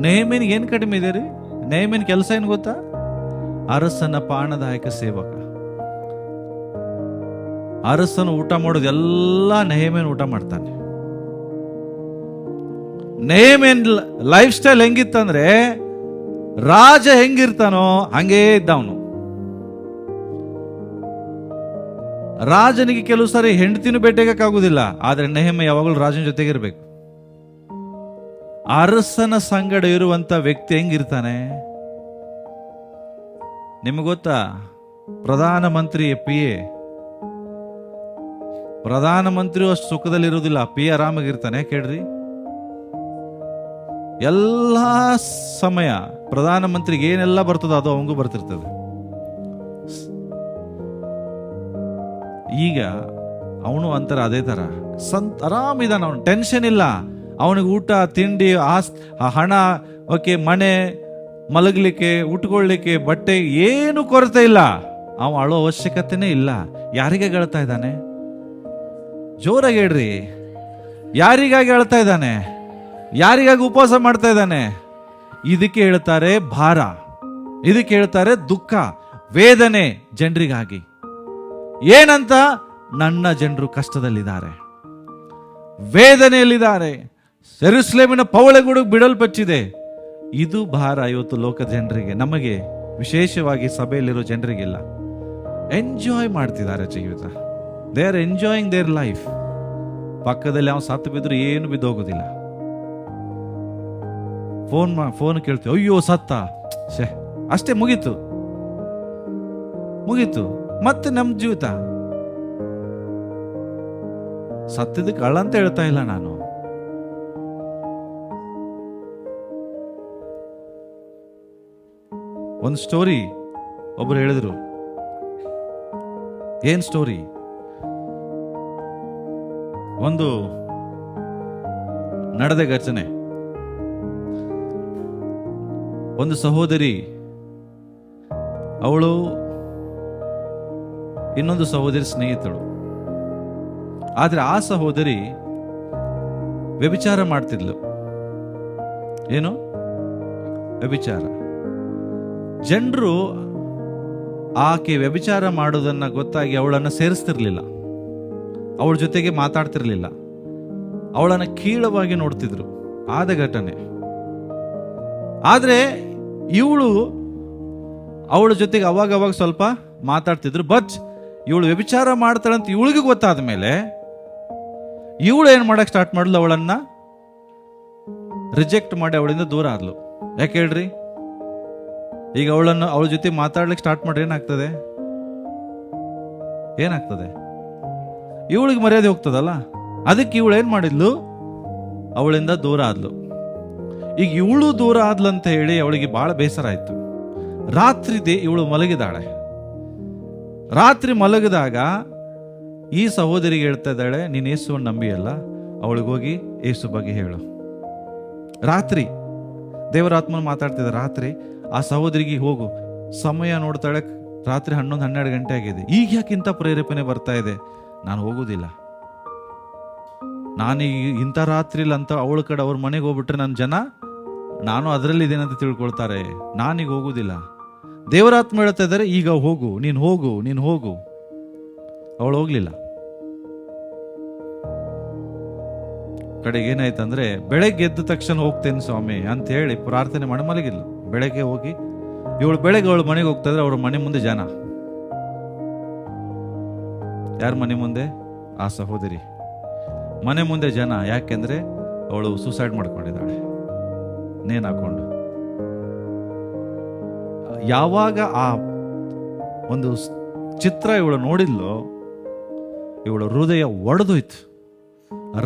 ನೆಹೆಮ್ಯನಿಗೆ ಏನ್ ಕಡಿಮೆ ಇದೆ ರೀ? ನೆಹೆಮ್ಯನ ಕೆಲಸ ಏನ್ ಗೊತ್ತಾ? ಅರಸನ ಪಾನದಾಯಕ ಸೇವಕ. ಅರಸನ ಊಟ ಮಾಡೋದೆಲ್ಲ ನೆಹೆಮ್ಯನ ಊಟ ಮಾಡ್ತಾನೆ. ನೆಹೆಮ್ಯನ ಲೈಫ್ ಸ್ಟೈಲ್ ಹೆಂಗಿತ್ತಂದ್ರೆ, ರಾಜ ಹೆಂಗಿರ್ತಾನೋ ಹಂಗೇ ಇದ್ದವನು. ರಾಜನಿಗೆ ಕೆಲವು ಸಾರಿ ಹೆಂಡತಿನೂ ಭೇಟಿಯಾಗಕ್ಕಾಗುದಿಲ್ಲ, ಆದ್ರೆ ನೆಹೆಮ್ಯ ಯಾವಾಗಲೂ ರಾಜನ ಜೊತೆಗಿರ್ಬೇಕು. ಅರಸನ ಸಂಗಡ ಇರುವಂತ ವ್ಯಕ್ತಿ ಹೆಂಗಿರ್ತಾನೆ ನಿಮ್ಗೆ ಗೊತ್ತಾ? ಪ್ರಧಾನಮಂತ್ರಿ PA, ಪ್ರಧಾನಮಂತ್ರಿ ಅಷ್ಟು ಸುಖದಲ್ಲಿರುವುದಿಲ್ಲ, PA ಆರಾಮಾಗಿರ್ತಾನೆ. ಕೇಳ್ರಿ, ಎಲ್ಲಾ ಸಮಯ ಪ್ರಧಾನಮಂತ್ರಿಗೆ ಏನೆಲ್ಲ ಬರ್ತದೋ ಅದು ಅವಂಗೂ ಬರ್ತಿರ್ತದೆ. ಈಗ ಅವನು ಅಂತರ ಅದೇ ತರ ಆರಾಮಿದಾನ, ಅವನು ಟೆನ್ಷನ್ ಇಲ್ಲ. ಅವನಿಗೆ ಊಟ ತಿಂಡಿ ಹಣ, ಓಕೆ, ಮನೆ, ಮಲಗಲಿಕ್ಕೆ, ಉಟ್ಕೊಳ್ಳಿಕ್ಕೆ, ಬಟ್ಟೆ ಏನು ಕೊರತೆ ಇಲ್ಲ. ಅವ ಅಳೋ ಅವಶ್ಯಕತೆನೇ ಇಲ್ಲ. ಯಾರಿಗಾಗಿ ಅಳ್ತಾ ಇದ್ದಾನೆ? ಜೋರಾಗಿ ಹೇಳ್ರಿ, ಯಾರಿಗಾಗಿ ಅಳ್ತಾ ಇದ್ದಾನೆ? ಯಾರಿಗಾಗಿ ಉಪವಾಸ ಮಾಡ್ತಾ ಇದ್ದಾನೆ? ಇದಕ್ಕೆ ಹೇಳ್ತಾರೆ ಭಾರ, ಇದಕ್ಕೆ ಹೇಳ್ತಾರೆ ದುಃಖ, ವೇದನೆ. ಜನರಿಗಾಗಿ ಏನಂತ? ನನ್ನ ಜನರು ಕಷ್ಟದಲ್ಲಿದ್ದಾರೆ, ವೇದನೆಯಲ್ಲಿದ್ದಾರೆ, ಯೆರೂಸಲೇಮಿನ ಪೌಳಿಗಳು ಬಿಡಲ್ಪಟ್ಟಿದೆ. ಇದು ಭಾರ ಇವತ್ತು ಲೋಕದ ಜನರಿಗೆ, ನಮಗೆ ವಿಶೇಷವಾಗಿ ಸಭೆಯಲ್ಲಿರೋ ಜನರಿಗೆಲ್ಲ. ಎಂಜಾಯ್ ಮಾಡ್ತಿದ್ದಾರೆ ಜೀವಿತ, they are enjoying their life. ಪಕ್ಕದಲ್ಲಿ ಅವನು ಸತ್ತು ಬಿದ್ರು ಏನು ಬಿದ್ದೋಗೋದಿಲ್ಲ. ಫೋನ್ ಕೇಳ್ತೀವಿ, ಅಯ್ಯೋ ಸತ್ತ, ಅಷ್ಟೇ ಮುಗೀತು. ಮುಗೀತು. ಮತ್ತೆ ನಮ್ಮ ಜೀವಿತ. ಸತ್ಯದಕ್ಕೆ ಕಳ್ಳ ಅಂತ ಹೇಳ್ತಾ ಇಲ್ಲ ನಾನು. ಒಂದು ಸ್ಟೋರಿ ಒಬ್ರು ಹೇಳಿದ್ರು. ಏನ್ ಸ್ಟೋರಿ? ಒಂದು ನಡೆದ ಘಟನೆ. ಒಂದು ಸಹೋದರಿ, ಅವಳು ಇನ್ನೊಂದು ಸಹೋದರಿ ಸ್ನೇಹಿತಳು. ಆದ್ರೆ ಆ ಸಹೋದರಿ ವ್ಯಭಿಚಾರ ಮಾಡ್ತಿದ್ಲು. ಏನು? ವ್ಯಭಿಚಾರ. ಜನರು ಆಕೆ ವ್ಯಭಿಚಾರ ಮಾಡೋದನ್ನ ಗೊತ್ತಾಗಿ ಅವಳನ್ನು ಸೇರಿಸ್ತಿರ್ಲಿಲ್ಲ, ಅವಳ ಜೊತೆಗೆ ಮಾತಾಡ್ತಿರ್ಲಿಲ್ಲ, ಅವಳನ್ನು ಕೀಳವಾಗಿ ನೋಡ್ತಿದ್ರು. ಆದ ಘಟನೆ. ಆದ್ರೆ ಇವಳು ಅವಳ ಜೊತೆಗೆ ಅವಾಗ ಸ್ವಲ್ಪ ಮಾತಾಡ್ತಿದ್ರು. ಬಟ್ ಇವಳು ವ್ಯಭಿಚಾರ ಮಾಡ್ತಾಳಂತ ಇವಳಿಗೆ ಗೊತ್ತಾದ ಮೇಲೆ ಇವಳು ಏನ್ ಮಾಡಕ್ ಸ್ಟಾರ್ಟ್ ಮಾಡ್ಲು, ಅವಳನ್ನ ರಿಜೆಕ್ಟ್ ಮಾಡಿ ಅವಳಿಂದ ದೂರ ಆದ್ಲು. ಯಾಕೆ ಹೇಳ್ರಿ? ಈಗ ಅವಳ ಜೊತೆ ಮಾತಾಡ್ಲಿಕ್ಕೆ ಸ್ಟಾರ್ಟ್ ಮಾಡ್ರೆ ಏನಾಗ್ತದೆ? ಇವಳಿಗೆ ಮರ್ಯಾದೆ ಹೋಗ್ತದಲ್ಲ. ಅದಕ್ಕೆ ಇವಳು ಏನ್ ಮಾಡಿದ್ಲು, ಅವಳಿಂದ ದೂರ ಆದ್ಲು. ಈಗ ಇವಳು ದೂರ ಆದ್ಲಂತ ಹೇಳಿ ಅವಳಿಗೆ ಬಹಳ ಬೇಸರ ಆಯ್ತು. ರಾತ್ರಿ ಇವಳು ಮಲಗಿದಾಳೆ. ರಾತ್ರಿ ಮಲಗಿದಾಗ ಈ ಸಹೋದರಿಗೆ ಹೇಳ್ತಾ ಇದ್ದಾಳೆ, ನೀನ್ ಯೇಸುವನ್ನು ನಂಬಿಯಲ್ಲ, ಅವಳಿಗೋಗಿ ಯೇಸು ಬಗ್ಗೆ ಹೇಳು. ರಾತ್ರಿ ದೇವರ ಆತ್ಮನ ಮಾತಾಡ್ತಿದ್ದ. ರಾತ್ರಿ ಆ ಸಹೋದರಿಗೆ ಹೋಗು. ಸಮಯ ನೋಡ್ತಾಳೆ, ರಾತ್ರಿ 11-12 ಗಂಟೆ ಆಗಿದೆ. ಈಗ ಯಾಕಿಂತ ಪ್ರೇರೇಪಣೆ ಬರ್ತಾ ಇದೆ? ನಾನು ಹೋಗುದಿಲ್ಲ. ನಾನೀಗ ಇಂಥ ರಾತ್ರಿಲಿ ಅಂತ ಅವಳ ಕಡೆ ಅವ್ರ ಮನೆಗೆ ಹೋಗ್ಬಿಟ್ರೆ ನನ್ನ ಜನ ನಾನು ಅದರಲ್ಲಿ ಇದೇನಂತ ತಿಳ್ಕೊಳ್ತಾರೆ. ನಾನೀಗ ಹೋಗುದಿಲ್ಲ. ದೇವರಾತ್ಮ ಹೇಳ್ತಾ ಇದ್ದಾರೆ, ಈಗ ಹೋಗು, ನೀನು ಹೋಗು. ಅವಳು ಹೋಗ್ಲಿಲ್ಲ. ಕಡೆಗೆ ಏನಾಯ್ತಂದ್ರೆ, ಬೆಳಗ್ಗೆ ಎದ್ದ ತಕ್ಷಣ ಹೋಗ್ತೇನೆ ಸ್ವಾಮಿ ಅಂತ ಹೇಳಿ ಪ್ರಾರ್ಥನೆ ಮಾಡಿ ಮಲಗಿದ್ಲು. ಬೆಳಗ್ಗೆ ಹೋಗಿ ಬೆಳಗ್ಗೆ ಅವಳು ಮನೆಗೆ ಹೋಗ್ತಾ ಇದ್ರೆ ಅವ್ರ ಮನೆ ಮುಂದೆ ಜನ. ಯಾರ ಮನೆ ಮುಂದೆ? ಆ ಸಹೋದರಿ ಮನೆ ಮುಂದೆ ಜನ. ಯಾಕೆಂದ್ರೆ ಅವಳು ಸೂಸೈಡ್ ಮಾಡ್ಕೊಂಡಿದ್ದಾಳೆ, ನೇಣು ಹಾಕೊಂಡು. ಯಾವಾಗ ಆ ಒಂದು ಚಿತ್ರ ಇವಳು ನೋಡಿದ್ಲು, ಇವಳು ಹೃದಯ ಒಡೆದೋಯ್ತು.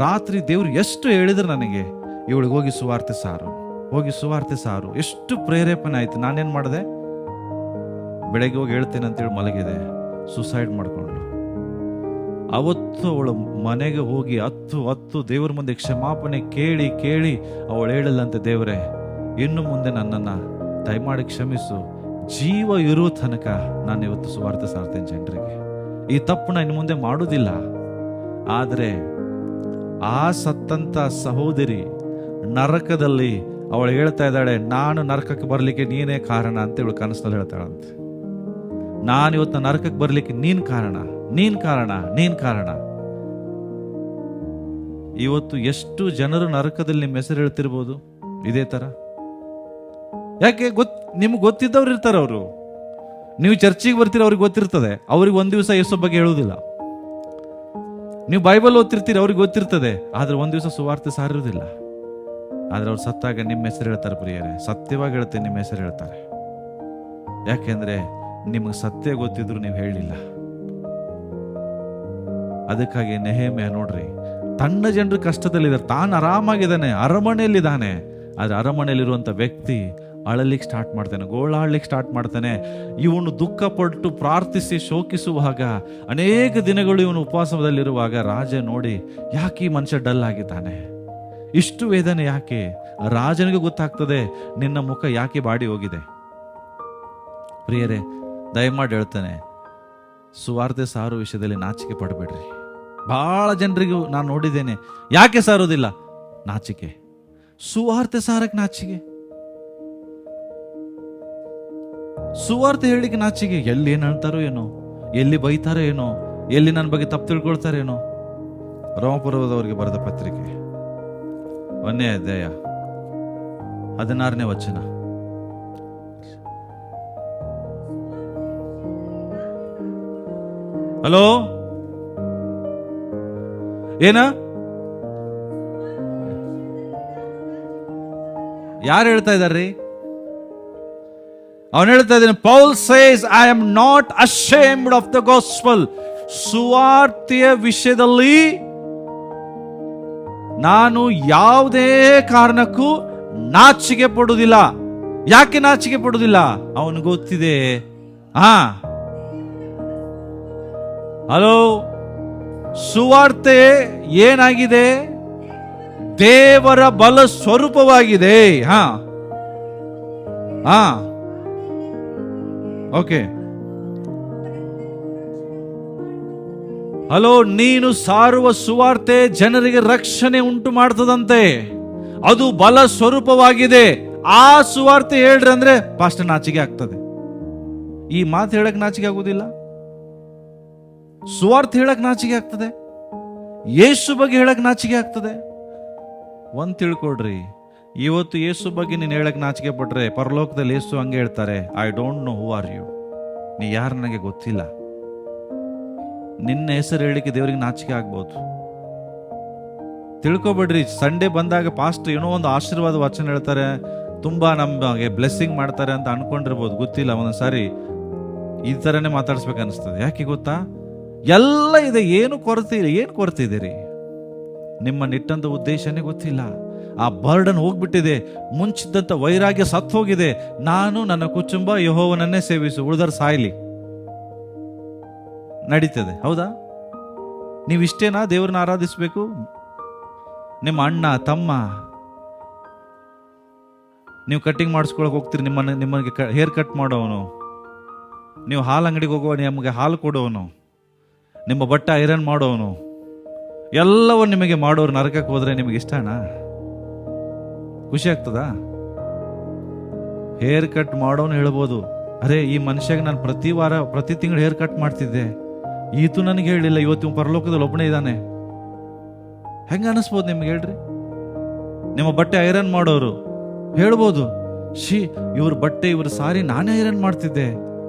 ರಾತ್ರಿ ದೇವ್ರು ಎಷ್ಟು ಹೇಳಿದ್ರು ನನಗೆ, ಇವಳಿಗೆ ಹೋಗಿ ಸುವಾರ್ತೆ ಸಾರು. ಎಷ್ಟು ಪ್ರೇರೇಪಣೆ ಆಯ್ತು. ನಾನೇನ್ ಮಾಡಿದೆ? ಬೆಳಗ್ಗೆ ಹೋಗಿ ಹೇಳ್ತೇನೆ ಅಂತೇಳಿ ಮಲಗಿದೆ. ಸೂಸೈಡ್ ಮಾಡ್ಕೊಂಡು ಅವತ್ತು ಅವಳು ಮನೆಗೆ ಹೋಗಿ ಹತ್ತು ದೇವ್ರ ಮುಂದೆ ಕ್ಷಮಾಪಣೆ ಕೇಳಿ ಅವಳು ಹೇಳಿಲ್ಲಂತೆ, ದೇವರೇ ಇನ್ನು ಮುಂದೆ ನನ್ನನ್ನು ದಯಮಾಡಿ ಕ್ಷಮಿಸು, ಜೀವ ಇರೋ ತನಕ ನಾನು ಇವತ್ತು ಸುವಾರ್ತೆ ಸಾರ್ತೇನೆ ಜನರಿಗೆ. ಈ ತಪ್ಪು ಇನ್ನು ಮುಂದೆ ಮಾಡುವುದಿಲ್ಲ. ಆದರೆ ಆ ಸತ್ತಂತ ಸಹೋದರಿ ನರಕದಲ್ಲಿ ಅವಳು ಹೇಳ್ತಾ ಇದ್ದಾಳೆ, ನಾನು ನರಕಕ್ಕೆ ಬರ್ಲಿಕ್ಕೆ ನೀನೇ ಕಾರಣ ಅಂತ ಇವಳು ಕನಸಲ್ಲಿ ಹೇಳ್ತಾಳಂತೆ. ನಾನು ಇವತ್ತು ನರಕಕ್ಕೆ ಬರ್ಲಿಕ್ಕೆ ನೀನ್ ಕಾರಣ. ಇವತ್ತು ಎಷ್ಟು ಜನರು ನರಕದಲ್ಲಿ ನಿಮ್ಮ ಹೆಸರು ಹೇಳ್ತಿರ್ಬೋದು ಇದೇ ತರ. ಯಾಕೆ ನಿಮ್ಗೆ ಗೊತ್ತಿದ್ದವ್ರು ಇರ್ತಾರೆ. ಅವರು ನೀವು ಚರ್ಚಿಗೆ ಬರ್ತೀರ, ಅವ್ರಿಗೆ ಗೊತ್ತಿರ್ತದೆ. ಅವ್ರಿಗೆ ಒಂದ್ ದಿವಸ ಯೇಸು ಬಗ್ಗೆ ಹೇಳುವುದಿಲ್ಲ. ನೀವು ಬೈಬಲ್ ಓದ್ತಿರ್ತೀರಿ, ಅವ್ರಿಗೆ ಗೊತ್ತಿರ್ತದೆ. ಆದ್ರೆ ಒಂದ್ ದಿವಸ ಸುವಾರ್ತೆ ಸಾರಿರುವುದಿಲ್ಲ. ಆದ್ರೆ ಅವ್ರು ಸತ್ತಾಗ ನಿಮ್ಮ ಹೆಸರು ಹೇಳ್ತಾರೆ. ಪ್ರಿಯರೇ, ಸತ್ಯವಾಗಿ ಹೇಳ್ತೇನೆ, ನಿಮ್ಮ ಹೆಸರು ಹೇಳ್ತಾರೆ. ಯಾಕೆಂದ್ರೆ ನಿಮಗೆ ಸತ್ಯ ಗೊತ್ತಿದ್ರು ನೀವು ಹೇಳಿಲ್ಲ. ಅದಕ್ಕಾಗಿ ನೆಹೆಮ್ಯ ನೋಡ್ರಿ, ತನ್ನ ಜನರು ಕಷ್ಟದಲ್ಲಿದ್ದಾರೆ, ತಾನು ಆರಾಮಾಗಿದ್ದಾನೆ, ಅರಮನೆಯಲ್ಲಿದ್ದಾನೆ. ಆದ್ರೆ ಅರಮನೆಯಲ್ಲಿರುವಂತ ವ್ಯಕ್ತಿ ಅಳಲಿಕ್ಕೆ ಸ್ಟಾರ್ಟ್ ಮಾಡ್ತಾನೆ, ಗೋಳಾಡ್ಲಿಕ್ಕೆ ಸ್ಟಾರ್ಟ್ ಮಾಡ್ತಾನೆ. ಇವನು ದುಃಖಪಟ್ಟು ಪ್ರಾರ್ಥಿಸಿ ಶೋಕಿಸುವಾಗ, ಅನೇಕ ದಿನಗಳು ಇವನು ಉಪವಾಸದಲ್ಲಿರುವಾಗ ರಾಜ ನೋಡಿ, ಯಾಕೆ ಈ ಮನುಷ್ಯ ಡಲ್ ಆಗಿದ್ದಾನೆ, ಇಷ್ಟು ವೇದನೆ ಯಾಕೆ? ರಾಜನಿಗೆ ಗೊತ್ತಾಗ್ತದೆ ನಿನ್ನ ಮುಖ ಯಾಕೆ ಬಾಡಿ ಹೋಗಿದೆ. ಪ್ರಿಯರೇ, ದಯಮಾಡಿ ಹೇಳ್ತಾನೆ, ಸುವಾರ್ತೆ ಸಾರೋ ವಿಷಯದಲ್ಲಿ ನಾಚಿಕೆ ಪಡಬೇಡ್ರಿ. ಬಹಳ ಜನರಿಗೂ ನಾನು ನೋಡಿದ್ದೇನೆ, ಯಾಕೆ ಸಾರೋದಿಲ್ಲ? ನಾಚಿಕೆ. ಸುವಾರ್ತೆ ಸಾರಕ್ಕೆ ನಾಚಿಕೆ, ಸುವಾರ್ತೆ ಹೇಳಿಕ್ಕೆ ನಾಚಿಕೆ. ಎಲ್ಲಿ ಏನ್ ಹೇಳ್ತಾರೋ ಏನೋ, ಎಲ್ಲಿ ಬೈತಾರೋ ಏನೋ, ಎಲ್ಲಿ ನನ್ನ ಬಗ್ಗೆ ತಪ್ಪು ತಿಳ್ಕೊಳ್ತಾರೇನೋ. ರೋಮಪುರದವರಿಗೆ ಬರೆದ ಪತ್ರಿಕೆ 1ನೇ ಅಧ್ಯಾಯ 16ನೇ ವಚನ. ಹಲೋ, ಏನ? ಯಾರು ಹೇಳ್ತಾ ಇದ್ದಾರ್ರಿ? ಅವನು ಹೇಳ್ತಾ ಇದ್ದಾನೆ, Paul says I am not ashamed of the gospel. ಸುವಾರ್ತೆಯ ವಿಷಯದಲ್ಲಿ ನಾನು ಯಾವುದೇ ಕಾರಣಕ್ಕೂ ನಾಚಿಕೆ ಪಡುವುದಿಲ್ಲ. ಯಾಕೆ ನಾಚಿಕೆ ಪಡುವುದಿಲ್ಲ? ಅವನು ಗೊತ್ತಿದೆ. ಹಲೋ, ಸುವಾರ್ತೆ ಏನಾಗಿದೆ? ದೇವರ ಬಲ ಸ್ವರೂಪವಾಗಿದೆ. ಓಕೆ. ಹಲೋ, ನೀನು ಸಾರುವ ಸುವಾರ್ತೆ ಜನರಿಗೆ ರಕ್ಷಣೆ ಉಂಟು ಮಾಡ್ತದಂತೆ. ಅದು ಬಲ ಸ್ವರೂಪವಾಗಿದೆ. ಆ ಸುವಾರ್ತೆ ಹೇಳ್ರಿ ಅಂದ್ರೆ ಪಾಸ್ಟರ್ ನಾಚಿಕೆ ಆಗ್ತದೆ. ಈ ಮಾತು ಹೇಳಕ್ ನಾಚಿಕೆ ಆಗುದಿಲ್ಲ. ಸುವಾರ್ತೆ ಹೇಳಕ್ ನಾಚಿಕೆ ಆಗ್ತದೆ. ಯೇಸು ಬಗ್ಗೆ ಹೇಳಕ್ ನಾಚಿಕೆ ಆಗ್ತದೆ. ಒಂದ್ ತಿಳ್ಕೊಡ್ರಿ, ಇವತ್ತು ಯೇಸು ಬಗ್ಗೆ ನೀನು ಹೇಳಕ್ ನಾಚಿಕೆ ಪಟ್ರೆ ಪರಲೋಕದಲ್ಲಿ ಯೇಸು ಹಂಗೆ ಹೇಳ್ತಾರೆ, I don't know who are you. ನೀ ಯಾರು ನನಗೆ ಗೊತ್ತಿಲ್ಲ. ನಿನ್ನ ಹೆಸರು ಹೇಳಿಕೆ ದೇವರಿಗೆ ನಾಚಿಕೆ ಆಗ್ಬೋದು. ತಿಳ್ಕೊಬೇಡ್ರಿ. ಸಂಡೇ ಬಂದಾಗ ಪಾಸ್ಟ್ ಏನೋ ಒಂದು ಆಶೀರ್ವಾದ ವಚನ ಹೇಳ್ತಾರೆ, ತುಂಬಾ ನಮಗೆ ಬ್ಲೆಸ್ಸಿಂಗ್ ಮಾಡ್ತಾರೆ ಅಂತ ಅನ್ಕೊಂಡಿರ್ಬೋದು, ಗೊತ್ತಿಲ್ಲ. ಒಂದೊಂದ್ಸಾರಿ ಈ ಥರನೇ ಮಾತಾಡಿಸ್ಬೇಕು ಅನಿಸ್ತದೆ. ಯಾಕೆ ಗೊತ್ತಾ? ಎಲ್ಲ ಇದೆ, ಏನು ಕೊರತೆ ಇಲ್ಲ. ಏನು ಕೊರತೆ ಇದೆ ರೀ? ನಿಮ್ಮನ್ನಿಟ್ಟಂತ ಉದ್ದೇಶನೇ ಗೊತ್ತಿಲ್ಲ. ಆ ಬರ್ಡನ್ ಹೋಗ್ಬಿಟ್ಟಿದೆ. ಮುಂಚಿದ್ದಂಥ ವೈರಾಗ್ಯ ಸತ್ತು ಹೋಗಿದೆ. ನಾನು ನನ್ನ ಕುಟುಂಬ ಯೆಹೋವನನ್ನೇ ಸೇವಿಸು, ಉಳಿದರ್ ಸಾಯ್ಲಿ ನಡೀತದೆ. ಹೌದಾ? ನೀವಿಷ್ಟೇನಾ ದೇವ್ರನ್ನ ಆರಾಧಿಸ್ಬೇಕು? ನಿಮ್ಮ ಅಣ್ಣ ತಮ್ಮ, ನೀವು ಕಟ್ಟಿಂಗ್ ಮಾಡಿಸ್ಕೊಳಕ್ ಹೋಗ್ತೀರಿ, ನಿಮಗೆ ಹೇರ್ ಕಟ್ ಮಾಡೋವನು, ನೀವು ಹಾಲು ಅಂಗಡಿಗೆ ಹೋಗುವ ನಿಮಗೆ ಹಾಲು ಕೊಡೋವನು, ನಿಮ್ಮ ಬಟ್ಟೆ ಐರನ್ ಮಾಡೋವನು, ಎಲ್ಲವನ್ನು ನಿಮಗೆ ಮಾಡೋರು ನರಕಕ್ಕೆ ಹೋದ್ರೆ ನಿಮಗೆ ಇಷ್ಟನಾ? ಖುಷಿ ಆಗ್ತದಾ? ಹೇರ್ ಕಟ್ ಮಾಡೋನು ಹೇಳ್ಬೋದು, ಅರೆ ಈ ಮನುಷ್ಯಗೆ ನಾನು ಪ್ರತಿ ತಿಂಗಳು ಹೇರ್ ಕಟ್ ಮಾಡ್ತಿದ್ದೆ, ಈತು ನನಗೆ ಹೇಳಿಲ್ಲ, ಇವತ್ತು ಪರಲೋಕದಲ್ಲಿ ಒಬ್ಬನೇ ಇದ್ದಾನೆ. ಹೆಂಗ ಅನಿಸ್ಬೋದು ನಿಮ್ಗೆ? ಹೇಳ್ರಿ. ನಿಮ್ಮ ಬಟ್ಟೆ ಐರನ್ ಮಾಡೋರು ಹೇಳ್ಬೋದು, ಇವ್ರ ಬಟ್ಟೆ ಇವ್ರ ಸಾರಿ ನಾನೇ ಐರನ್ ಮಾಡ್ತಿದ್ದೆ,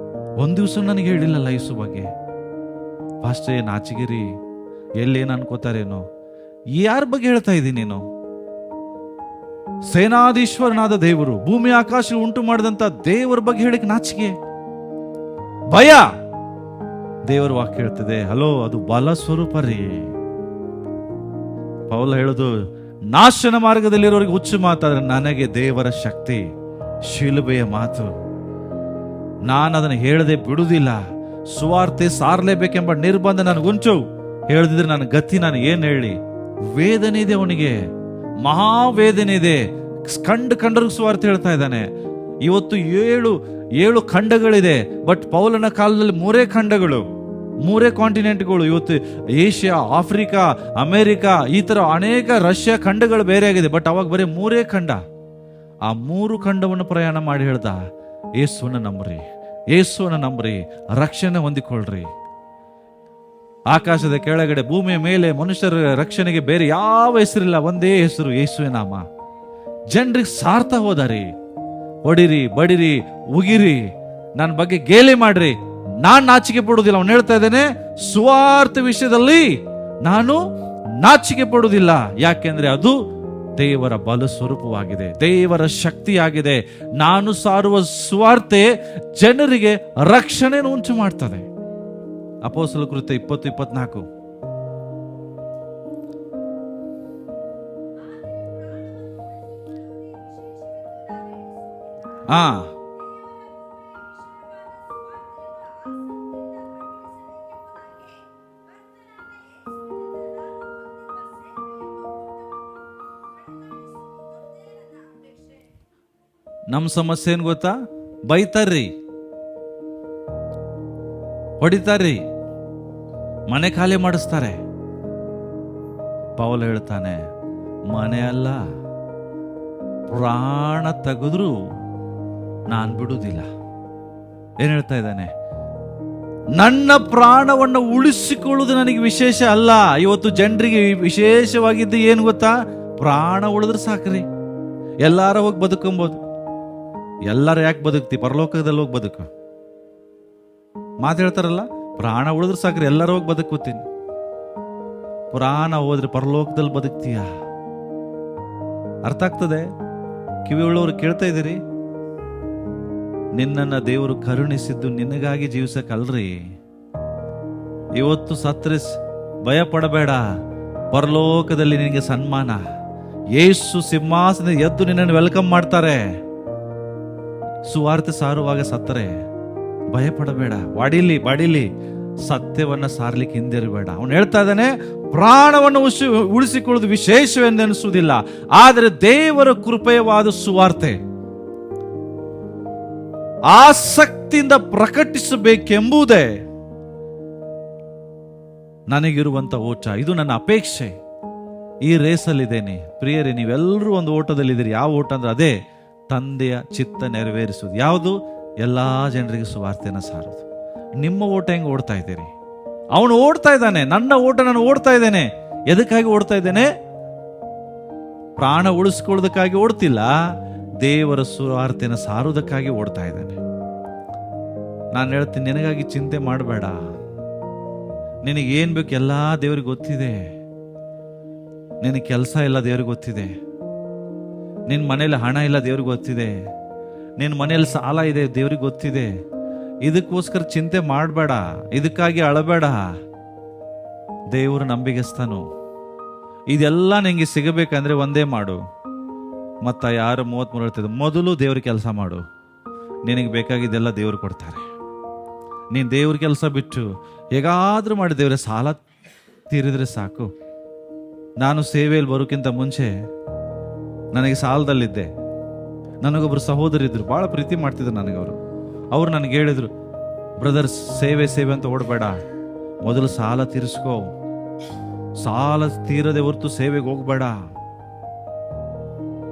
ಒಂದ್ ದಿವ್ಸ ನನಗೆ ಹೇಳಿಲ್ಲಲ್ಲ ಯೇಸು ಬಗ್ಗೆ. ಫಾಸ್ಟೇ ನಾಚಿಗಿರಿ, ಎಲ್ಲೇನು ಅನ್ಕೋತಾರೇನೋ. ಯಾರ ಬಗ್ಗೆ ಹೇಳ್ತಾ ಇದ್ದೀನಿ ನೀನು? ಸೇನಾಧೀಶ್ವರನಾದ ದೇವರು, ಭೂಮಿ ಆಕಾಶ ಉಂಟು ಮಾಡಿದಂತ ದೇವರ ಬಗ್ಗೆ ಹೇಳಿಕ್ ನಾಚಿಕೆ, ಭಯ. ದೇವರ ವಾಕ್ಯ ಹೇಳ್ತದೆ, ಹಲೋ, ಅದು ಬಲ ಸ್ವರೂಪ ರೀ. ಪೌಲ ಹೇಳೋದು, ನಾಶನ ಮಾರ್ಗದಲ್ಲಿರೋರಿಗೆ ಹುಚ್ಚು ಮಾತಾದ್ರೆ ನನಗೆ ದೇವರ ಶಕ್ತಿ, ಶಿಲುಬೆಯ ಮಾತು. ನಾನು ಅದನ್ನು ಹೇಳದೆ ಬಿಡುವುದಿಲ್ಲ. ಸುವಾರ್ತೆ ಸಾರಲೇಬೇಕೆಂಬ ನಿರ್ಬಂಧ ನನಗುಂಚು. ಹೇಳ್ದಿದ್ರೆ ನನ್ನ ಗತಿ ನಾನು ಏನ್ ಹೇಳಿ? ವೇದನೆ ಇದೆ ಅವನಿಗೆ, ಮಹಾವೇದನೆ ಇದೆ. ಕಂಡರಿಗೆ ಸುವಾರ್ತೆ ಹೇಳ್ತಾ ಇದ್ದಾನೆ. ಇವತ್ತು ಏಳು ಖಂಡಗಳಿದೆ. ಬಟ್ ಪೌಲನ ಕಾಲದಲ್ಲಿ 3 ಖಂಡಗಳು, 3 ಕಾಂಟಿನೆಂಟ್ಗಳು. ಇವತ್ತು ಏಷ್ಯಾ, ಆಫ್ರಿಕಾ, ಅಮೆರಿಕಾ, ಈ ತರ ಅನೇಕ, ರಷ್ಯಾ ಖಂಡಗಳು ಬೇರೆ ಆಗಿದೆ. ಬಟ್ ಅವಾಗ ಬರೀ 3 ಖಂಡ. ಆ 3 ಖಂಡವನ್ನು ಪ್ರಯಾಣ ಮಾಡಿ ಹೇಳ್ದ, ಯೇಸುವನ್ನ ನಂಬ್ರಿ, ಯೇಸುವನ್ನ ನಂಬ್ರಿ, ರಕ್ಷಣೆ ಹೊಂದಿಕೊಳ್ಳ್ರಿ. ಆಕಾಶದ ಕೆಳಗಡೆ ಭೂಮಿಯ ಮೇಲೆ ಮನುಷ್ಯರ ರಕ್ಷಣೆಗೆ ಬೇರೆ ಯಾವ ಹೆಸರಿಲ್ಲ, ಒಂದೇ ಹೆಸರು, ಯೇಸುವಿನ ನಾಮ. ಜನರಿಗೆ ಸಾರ್ಥ ಹೋದಾರಿ. ಹೊಡಿರಿ, ಬಡಿರಿ, ಉಗಿರಿ, ನನ್ನ ಬಗ್ಗೆ ಗೇಲಿ ಮಾಡ್ರಿ, ನಾನ್ ನಾಚಿಕೆ ಪಡುವುದಿಲ್ಲ. ಅವನು ಹೇಳ್ತಾ ಇದ್ದೇನೆ, ಸುವಾರ್ತೆ ವಿಷಯದಲ್ಲಿ ನಾನು ನಾಚಿಕೆ ಪಡುವುದಿಲ್ಲ. ಯಾಕೆಂದ್ರೆ ಅದು ದೇವರ ಬಲ ಸ್ವರೂಪವಾಗಿದೆ, ದೇವರ ಶಕ್ತಿಯಾಗಿದೆ. ನಾನು ಸಾರುವ ಸುವಾರ್ತೆ ಜನರಿಗೆ ರಕ್ಷಣೆಯನ್ನು ಉಂಟು ಮಾಡ್ತದೆ. ಅಪೊಸ್ತಲರ ಕೃತ್ಯ 20:24. ನಮ್ಮ ಸಮಸ್ಯೆ ಏನ್ ಗೊತ್ತಾ? ಬೈತಾರ್ರಿ, ಹೊಡಿತಾರ್ರಿ, ಮನೆ ಖಾಲಿ ಮಾಡಿಸ್ತಾರೆ. ಪೌಲ ಹೇಳ್ತಾನೆ, ಮನೆ ಅಲ್ಲ, ಪ್ರಾಣ ತೆಗೆದ್ರು ನಾನು ಬಿಡುವುದಿಲ್ಲ. ಏನ್ ಹೇಳ್ತಾ ಇದ್ದಾನೆ? ನನ್ನ ಪ್ರಾಣವನ್ನು ಉಳಿಸಿಕೊಳ್ಳುವುದು ನನಗೆ ವಿಶೇಷ ಅಲ್ಲ. ಇವತ್ತು ಜನರಿಗೆ ವಿಶೇಷವಾಗಿದ್ದು ಏನು ಗೊತ್ತಾ? ಪ್ರಾಣ ಉಳಿದ್ರೆ ಸಾಕ್ರಿ, ಎಲ್ಲಾರ ಹೋಗಿ ಬದುಕೊಂಬೋದು. ಎಲ್ಲರೂ ಯಾಕೆ ಬದುಕ್ತಿ? ಪರಲೋಕದಲ್ಲಿ ಹೋಗಿ ಬದುಕು. ಮಾತು ಹೇಳ್ತಾರಲ್ಲ, ಪ್ರಾಣ ಉಳಿದ್ರೆ ಸಾಕ್ರಿ, ಎಲ್ಲರೂ ಹೋಗಿ ಬದುಕೋತೀನಿ. ಪ್ರಾಣ ಹೋದ್ರೆ ಪರಲೋಕದಲ್ಲಿ ಬದುಕ್ತೀಯ. ಅರ್ಥ ಆಗ್ತದೆ? ಕಿವಿ ಉಳ್ಳವರು ಕೇಳ್ತಾ ಇದ್ದೀರಿ? ನಿನ್ನನ್ನ ದೇವರು ಕರುಣಿಸಿದ್ದು ನಿನಗಾಗಿ ಜೀವಿಸಕ್ಕಲ್ರಿ. ಇವತ್ತು ಸತ್ರೆ ಭಯ ಪಡಬೇಡ, ಪರಲೋಕದಲ್ಲಿ ನಿನಗೆ ಸನ್ಮಾನ. ಯೇಸು ಸಿಂಹಾಸನ ಎದ್ದು ನಿನ್ನನ್ನು ವೆಲ್ಕಮ್ ಮಾಡ್ತಾರೆ. ಸುವಾರ್ತೆ ಸಾರುವಾಗ ಸತ್ತರೆ ಭಯ ಪಡಬೇಡ, ಬಾಡಿಲಿ ಸತ್ಯವನ್ನ ಸಾರ್ಲಿಕ್ಕೆ ಹಿಂದಿರಬೇಡ. ಅವನು ಹೇಳ್ತಾ ಇದ್ದಾನೆ, ಪ್ರಾಣವನ್ನು ಉಳಿಸಿಕೊಳ್ಳುವುದು ವಿಶೇಷವೆಂದೆನಿಸುವುದಿಲ್ಲ, ಆದರೆ ದೇವರ ಕೃಪೆಯವಾದ ಸುವಾರ್ತೆ ಆಸಕ್ತಿಯಿಂದ ಪ್ರಕಟಿಸಬೇಕೆಂಬುದೇ ನನಗಿರುವಂತ ಓಟ. ಇದು ನನ್ನ ಅಪೇಕ್ಷೆ. ಈ ರೇಸಲ್ಲಿದ್ದೇನೆ ಪ್ರಿಯರೇ. ನೀವೆಲ್ಲರೂ ಒಂದು ಓಟದಲ್ಲಿದ್ದೀರಿ. ಯಾವ ಓಟ ಅಂದ್ರೆ ಅದೇ ತಂದೆಯ ಚಿತ್ತ ನೆರವೇರಿಸುವುದು. ಯಾವುದು? ಎಲ್ಲಾ ಜನರಿಗೆ ಸುವಾರ್ತೆನ ಸಾರೋದು. ನಿಮ್ಮ ಓಟ ಹೆಂಗೆ ಓಡ್ತಾ ಇದ್ದೀರಿ? ಅವನು ಓಡ್ತಾ ಇದ್ದಾನೆ, ನನ್ನ ಓಟ ನಾನು ಓಡ್ತಾ ಇದ್ದೇನೆ. ಎದಕ್ಕಾಗಿ ಓಡ್ತಾ ಇದ್ದೇನೆ? ಪ್ರಾಣ ಉಳಿಸ್ಕೊಳ್ಳೋದಕ್ಕಾಗಿ ಓಡ್ತಿಲ್ಲ, ದೇವರ ಸುವಾರ್ತೆನ ಸಾರುವುದಕ್ಕಾಗಿ ಓಡ್ತಾ ಇದ್ದಾನೆ. ನಾನು ಹೇಳ್ತೀನಿ, ನಿನಗಾಗಿ ಚಿಂತೆ ಮಾಡಬೇಡ. ನಿನಗೆ ಏನ್ ಬೇಕು ಎಲ್ಲ ದೇವ್ರಿಗೆ ಗೊತ್ತಿದೆ. ನಿನಗೆ ಕೆಲಸ ಇಲ್ಲ ದೇವ್ರಿಗೆ ಗೊತ್ತಿದೆ. ನಿನ್ನ ಮನೇಲಿ ಹಣ ಇಲ್ಲ ದೇವ್ರಿಗೆ ಗೊತ್ತಿದೆ. ನಿನ್ನ ಮನೇಲಿ ಸಾಲ ಇದೆ ದೇವ್ರಿಗೆ ಗೊತ್ತಿದೆ. ಇದಕ್ಕೋಸ್ಕರ ಚಿಂತೆ ಮಾಡಬೇಡ, ಇದಕ್ಕಾಗಿ ಅಳಬೇಡ. ದೇವರು ನಂಬಿಗಸ್ತನು. ಇದೆಲ್ಲ ನಿಂಗೆ ಸಿಗಬೇಕಂದ್ರೆ ಒಂದೇ ಮಾಡು. ಮತ್ತ ಯಾರು 33 ಹೇಳ್ತಿದ್ದ, ಮೊದಲು ದೇವ್ರ ಕೆಲಸ ಮಾಡು, ನಿನಗೆ ಬೇಕಾಗಿದ್ದೆಲ್ಲ ದೇವ್ರು ಕೊಡ್ತಾರೆ. ನೀನು ದೇವ್ರ ಕೆಲಸ ಬಿಟ್ಟು ಹೇಗಾದ್ರೂ ಮಾಡಿ ದೇವ್ರ ಸಾಲ ತೀರಿದ್ರೆ ಸಾಕು. ನಾನು ಸೇವೆಯಲ್ಲಿ ಬರೋಕ್ಕಿಂತ ಮುಂಚೆ ನನಗೆ ಸಾಲದಲ್ಲಿದ್ದೆ. ನನಗೊಬ್ರು ಸಹೋದರಿದ್ರು, ಭಾಳ ಪ್ರೀತಿ ಮಾಡ್ತಿದ್ರು ನನಗವರು. ಅವ್ರು ನನಗೆ ಹೇಳಿದ್ರು, ಬ್ರದರ್, ಸೇವೆ ಅಂತ ಓಡಬೇಡ, ಮೊದಲು ಸಾಲ ತೀರಿಸ್ಕೋ. ಸಾಲ ತೀರದೆ ಹೊರತು ಸೇವೆಗೆ ಹೋಗ್ಬೇಡ.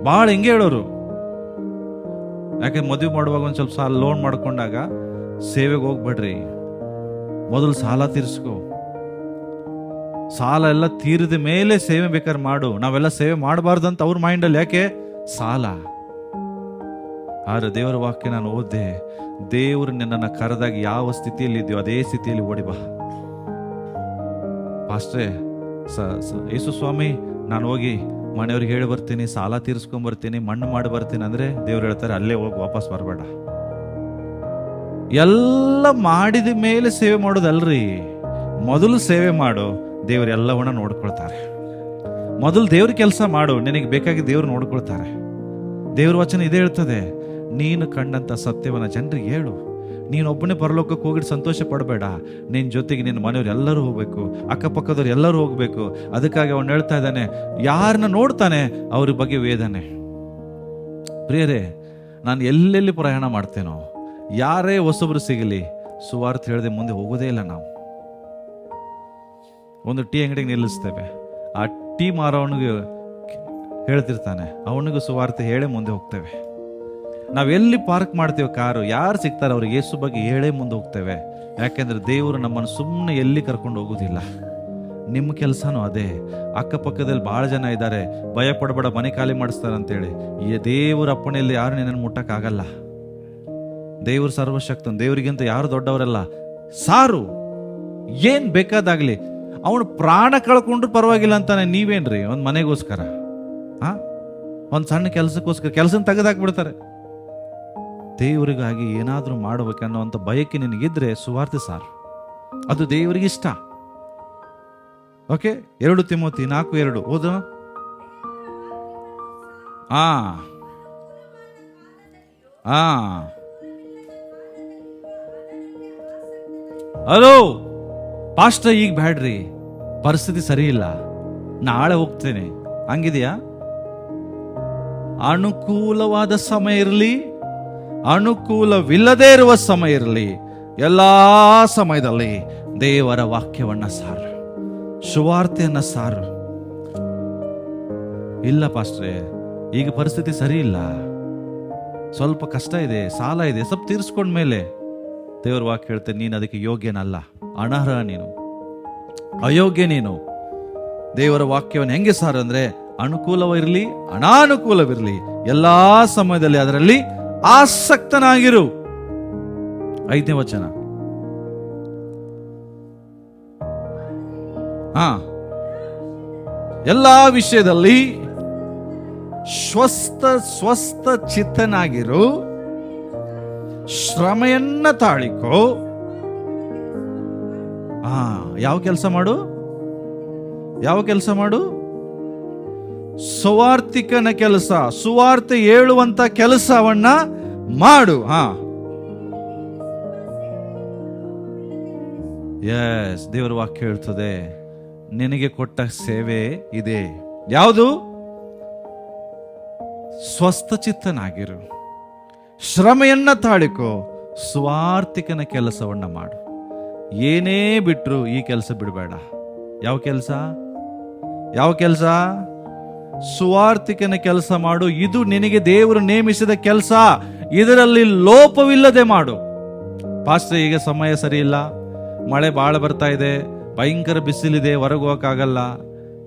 ಭಾಳ ಹಿಂಗೆ ಹೇಳೋರು. ಯಾಕೆ ಮದುವೆ ಮಾಡುವಾಗ ಒಂದು ಸ್ವಲ್ಪ ಸಾಲ ಲೋನ್ ಮಾಡ್ಕೊಂಡಾಗ ಸೇವೆಗೆ ಹೋಗ್ಬೇಡ್ರಿ, ಮೊದಲು ಸಾಲ ತೀರಿಸ್ಕೋ. ಸಾಲ ಎಲ್ಲ ತೀರಿದ ಮೇಲೆ ಸೇವೆ ಬೇಕಾದ್ರೆ ಮಾಡು. ನಾವೆಲ್ಲ ಸೇವೆ ಮಾಡಬಾರ್ದು ಅಂತ ಅವ್ರ ಮೈಂಡಲ್ಲಿ. ಯಾಕೆ? ಸಾಲ. ಆದ್ರೆ ದೇವರ ವಾಕ್ಯ ನಾನು ಓದ್ದೆ, ದೇವರು ನಿನ್ನನ್ನು ಕರೆದಾಗ ಯಾವ ಸ್ಥಿತಿಯಲ್ಲಿ ಇದೆಯೋ ಅದೇ ಸ್ಥಿತಿಯಲ್ಲಿ ಓಡಿ ಬಾ. ಪಾಸ್ಟ್ರೇ, ಯೇಸು ಸ್ವಾಮಿ, ನಾನು ಹೋಗಿ ಮನೆಯವ್ರಿಗೆ ಹೇಳಿ ಬರ್ತೀನಿ, ಸಾಲ ತೀರಿಸ್ಕೊಂಡ್ಬರ್ತೀನಿ, ಮಣ್ಣು ಮಾಡಿ ಬರ್ತೀನಿ ಅಂದ್ರೆ ದೇವ್ರು ಹೇಳ್ತಾರೆ, ಅಲ್ಲೇ ಹೋಗಿ ವಾಪಸ್ ಬರಬೇಡ. ಎಲ್ಲ ಮಾಡಿದ ಮೇಲೆ ಸೇವೆ ಮಾಡೋದಲ್ರಿ, ಮೊದಲು ಸೇವೆ ಮಾಡು, ದೇವರೆಲ್ಲವನ್ನ ನೋಡ್ಕೊಳ್ತಾರೆ. ಮೊದಲು ದೇವ್ರ ಕೆಲಸ ಮಾಡು, ನಿನಗೆ ಬೇಕಾಗಿ ದೇವ್ರು ನೋಡ್ಕೊಳ್ತಾರೆ. ದೇವ್ರ ವಚನ ಇದೇ ಹೇಳ್ತದೆ, ನೀನು ಕಂಡಂತ ಸತ್ಯವನ್ನ ಜನರಿಗೆ ಹೇಳು. ನೀನೊಬ್ಬನೇ ಪರಲೋಕಕ್ಕೆ ಹೋಗಿಟ್ಟು ಸಂತೋಷ ಪಡಬೇಡ, ನಿನ್ನ ಜೊತೆಗೆ ನಿನ್ನ ಮನೆಯವ್ರು ಎಲ್ಲರೂ ಹೋಗ್ಬೇಕು, ಅಕ್ಕಪಕ್ಕದವ್ರು ಎಲ್ಲರೂ ಹೋಗ್ಬೇಕು. ಅದಕ್ಕಾಗಿ ಅವನು ಹೇಳ್ತಾ ಇದ್ದಾನೆ, ಯಾರನ್ನ ನೋಡ್ತಾನೆ ಅವ್ರ ಬಗ್ಗೆ ವೇದನೆ. ಪ್ರಿಯರೇ, ನಾನು ಎಲ್ಲೆಲ್ಲಿ ಪ್ರಯಾಣ ಮಾಡ್ತೇನೋ, ಯಾರೇ ಹೊಸಬ್ರು ಸಿಗಲಿ, ಸುವಾರ್ತೆ ಹೇಳದೆ ಮುಂದೆ ಹೋಗೋದೇ ಇಲ್ಲ. ನಾವು ಒಂದು ಟೀ ಅಂಗಡಿಗೆ ನಿಲ್ಲಿಸ್ತೇವೆ, ಆ ಟೀ ಮಾರೋವನಿಗೆ ಹೇಳ್ತಿರ್ತಾನೆ, ಅವನಿಗೂ ಸುವಾರ್ತೆ ಹೇಳೇ ಮುಂದೆ ಹೋಗ್ತೇವೆ. ನಾವೆಲ್ಲಿ ಪಾರ್ಕ್ ಮಾಡ್ತೇವೆ ಕಾರು, ಯಾರು ಸಿಗ್ತಾರೆ ಅವ್ರಿಗೆ ಯೇಸು ಬಗ್ಗೆ ಹೇಳೇ ಮುಂದೆ ಹೋಗ್ತೇವೆ. ಯಾಕೆಂದ್ರೆ ದೇವರು ನಮ್ಮನ್ನು ಸುಮ್ಮನೆ ಎಲ್ಲಿ ಕರ್ಕೊಂಡು ಹೋಗೋದಿಲ್ಲ. ನಿಮ್ಮ ಕೆಲಸನೂ ಅದೇ. ಅಕ್ಕಪಕ್ಕದಲ್ಲಿ ಭಾಳ ಜನ ಇದ್ದಾರೆ, ಭಯ ಪಡಬೇಡ, ಮನೆ ಖಾಲಿ ಮಾಡಿಸ್ತಾರೆ ಅಂತೇಳಿ. ಈ ದೇವರ ಅಪ್ಪಣೆಯಲ್ಲಿ ಯಾರು ನಿನ್ನನ್ನು ಮುಟ್ಟಕ್ಕಾಗಲ್ಲ. ದೇವರು ಸರ್ವಶಕ್ತನ್, ದೇವರಿಗಿಂತ ಯಾರು ದೊಡ್ಡವರಲ್ಲ. ಸಾರು, ಏನ್ ಬೇಕಾದಾಗ್ಲಿ. ಅವನು ಪ್ರಾಣ ಕಳ್ಕೊಂಡ್ರು ಪರವಾಗಿಲ್ಲ ಅಂತಾನೆ. ನೀವೇನ್ರಿ ಒಂದು ಮನೆಗೋಸ್ಕರ, ಒಂದು ಸಣ್ಣ ಕೆಲಸಕ್ಕೋಸ್ಕರ ಕೆಲಸನ ತೆಗೆದಾಕ್ಬಿಡ್ತಾರೆ. ದೇವರಿಗಾಗಿ ಏನಾದರೂ ಮಾಡಬೇಕನ್ನೋಂಥ ಬಯಕೆ ನಿನಗಿದ್ರೆ ಸುವಾರ್ತೆ ಸಾರು, ಅದು ದೇವರಿಗಿಷ್ಟ. ಓಕೆ, 2 ತಿಮೋತಿ 4:2 ಓದು. ಹಲೋ ಪಾಸ್ಟರ್, ಈಗ ಬ್ಯಾಡ್ರಿ, ಪರಿಸ್ಥಿತಿ ಸರಿ ಇಲ್ಲ, ನಾಳೆ ಹೋಗ್ತೇನೆ ಹಂಗಿದೆಯಾ? ಅನುಕೂಲವಾದ ಸಮಯ ಇರಲಿ, ಅನುಕೂಲವಿಲ್ಲದೇ ಇರುವ ಸಮಯ ಇರಲಿ, ಎಲ್ಲಾ ಸಮಯದಲ್ಲಿ ದೇವರ ವಾಕ್ಯವನ್ನ ಸಾರು, ಸುವಾರ್ತೆಯನ್ನ ಸಾರು. ಇಲ್ಲ ಪಾಸ್ಟ್ರೆ, ಈಗ ಪರಿಸ್ಥಿತಿ ಸರಿ ಇಲ್ಲ, ಸ್ವಲ್ಪ ಕಷ್ಟ ಇದೆ, ಸಾಲ ಇದೆ, ಸ್ವಲ್ಪ ತೀರಿಸ್ಕೊಂಡ್ಮೇಲೆ ದೇವರ ವಾಕ್ಯ ಹೇಳ್ತೇನೆ, ನೀನು ಅದಕ್ಕೆ ಯೋಗ್ಯನಲ್ಲ, ಅನರ್ಹ, ನೀನು ಅಯೋಗ್ಯ. ನೀನು ದೇವರ ವಾಕ್ಯವನ್ನು ಹೆಂಗೆ ಸಾರು ಅಂದ್ರೆ, ಅನುಕೂಲವಿರಲಿ ಅನಾನುಕೂಲವಿರಲಿ ಎಲ್ಲಾ ಸಮಯದಲ್ಲಿ ಅದರಲ್ಲಿ ಆಸಕ್ತನಾಗಿರು. 5ನೇ ವಚನ. ಎಲ್ಲಾ ವಿಷಯದಲ್ಲಿ ಸ್ವಸ್ಥ ಚಿತ್ತನಾಗಿರು, ಶ್ರಮೆಯನ್ನ ತಾಳಿಕೋ. ಯಾವ ಕೆಲಸ ಮಾಡು? ಯಾವ ಕೆಲಸ ಮಾಡು? ಸುವಾರ್ತಿಕನ ಕೆಲಸ, ಸುವಾರ್ತೆ ಹೇಳುವಂತ ಕೆಲಸವನ್ನ ಮಾಡು. ಎಸ್, ದೇವರ ವಾಕ್ಯ ಹೇಳ್ತದೆ, ನಿನಗೆ ಕೊಟ್ಟ ಸೇವೆ ಇದೆ. ಯಾವುದು? ಸ್ವಸ್ಥಚಿತ್ತನಾಗಿರು, ಶ್ರಮೆಯನ್ನ ತಾಳಿಕೋ, ಸ್ವಾರ್ಥಿಕನ ಕೆಲಸವನ್ನ ಮಾಡು. ಏನೇ ಬಿಟ್ರು ಈ ಕೆಲಸ ಬಿಡಬೇಡ. ಯಾವ ಕೆಲಸ? ಯಾವ ಕೆಲಸ? ಸುವಾರ್ತಿಕನ ಕೆಲಸ ಮಾಡು. ಇದು ನಿನಗೆ ದೇವರು ನೇಮಿಸಿದ ಕೆಲಸ. ಇದರಲ್ಲಿ ಲೋಪವಿಲ್ಲದೆ ಮಾಡು. ಪಾಸ್ಟರ್, ಈಗ ಸಮಯ ಸರಿ ಇಲ್ಲ, ಮಳೆ ಬಹಳ ಬರ್ತಾ ಇದೆ, ಭಯಂಕರ ಬಿಸಿಲಿದೆ, ಹೊರಗೆ ಹೋಗಕ್ಕಾಗಲ್ಲ.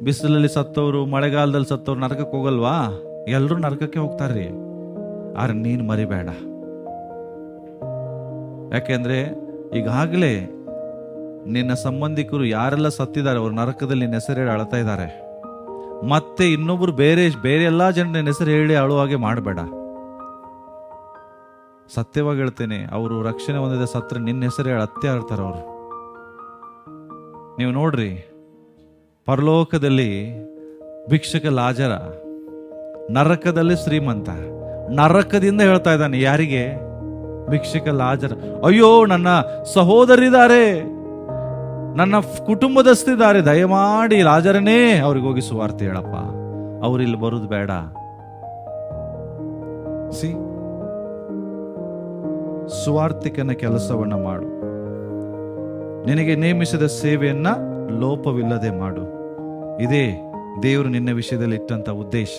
ಬಿಸಿಲಲ್ಲಿ ಸತ್ತವರು, ಮಳೆಗಾಲದಲ್ಲಿ ಸತ್ತವ್ರು ನರಕಕ್ಕೆ ಹೋಗಲ್ವಾ? ಎಲ್ಲರೂ ನರಕಕ್ಕೆ ಹೋಗ್ತಾರ್ರಿ. ಆದ್ರೆ ನೀನು ಮರಿಬೇಡ. ಯಾಕೆಂದ್ರೆ ಈಗಾಗಲೇ ನಿನ್ನ ಸಂಬಂಧಿಕರು ಯಾರೆಲ್ಲ ಸತ್ತಿದ್ದಾರೆ ಅವ್ರ ನರಕದಲ್ಲಿ ನಿನ್ನ ಹೆಸರು ಹೇಳಿ ಅಳ್ತಾ ಇದ್ದಾರೆ. ಮತ್ತೆ ಇನ್ನೊಬ್ರು ಬೇರೆ ಎಲ್ಲಾ ಜನ ನಿನ್ನ ಹೆಸರು ಹೇಳಿ ಅಳುವಾಗೆ ಮಾಡಬೇಡ. ಸತ್ಯವಾಗಿ ಹೇಳ್ತೇನೆ, ಅವರು ರಕ್ಷಣೆ ಹೊಂದಿದ ಸತ್ರ ನಿನ್ನ ಹೆಸರು ಹೇಳಿ ಅತ್ತೆ ಆಡ್ತಾರ ಅವರು. ನೀವು ನೋಡ್ರಿ, ಪರಲೋಕದಲ್ಲಿ ಭಿಕ್ಷಕ ಲಾಜರ, ನರಕದಲ್ಲಿ ಶ್ರೀಮಂತ. ನರಕದಿಂದ ಹೇಳ್ತಾ ಇದ್ದಾನೆ ಯಾರಿಗೆ? ಭಿಕ್ಷಕ ಲಾಜರ. ಅಯ್ಯೋ, ನನ್ನ ಸಹೋದರಿದ್ದಾರೆ, ನನ್ನ ಕುಟುಂಬದಸ್ತಿದ್ದಾರೆ, ದಯಮಾಡಿ ಲಾಜರನೇ ಅವ್ರಿಗೆ ಹೋಗಿ ಸುವಾರ್ತೆ ಹೇಳಪ್ಪ, ಅವ್ರಿಲ್ಲಿ ಬರುದು ಬೇಡ. ಸುವಾರ್ತಿಕನ ಕೆಲಸವನ್ನ ಮಾಡು. ನಿನಗೆ ನೇಮಿಸಿದ ಸೇವೆಯನ್ನ ಲೋಪವಿಲ್ಲದೆ ಮಾಡು. ಇದೇ ದೇವರು ನಿನ್ನ ವಿಷಯದಲ್ಲಿ ಇಟ್ಟಂತ ಉದ್ದೇಶ.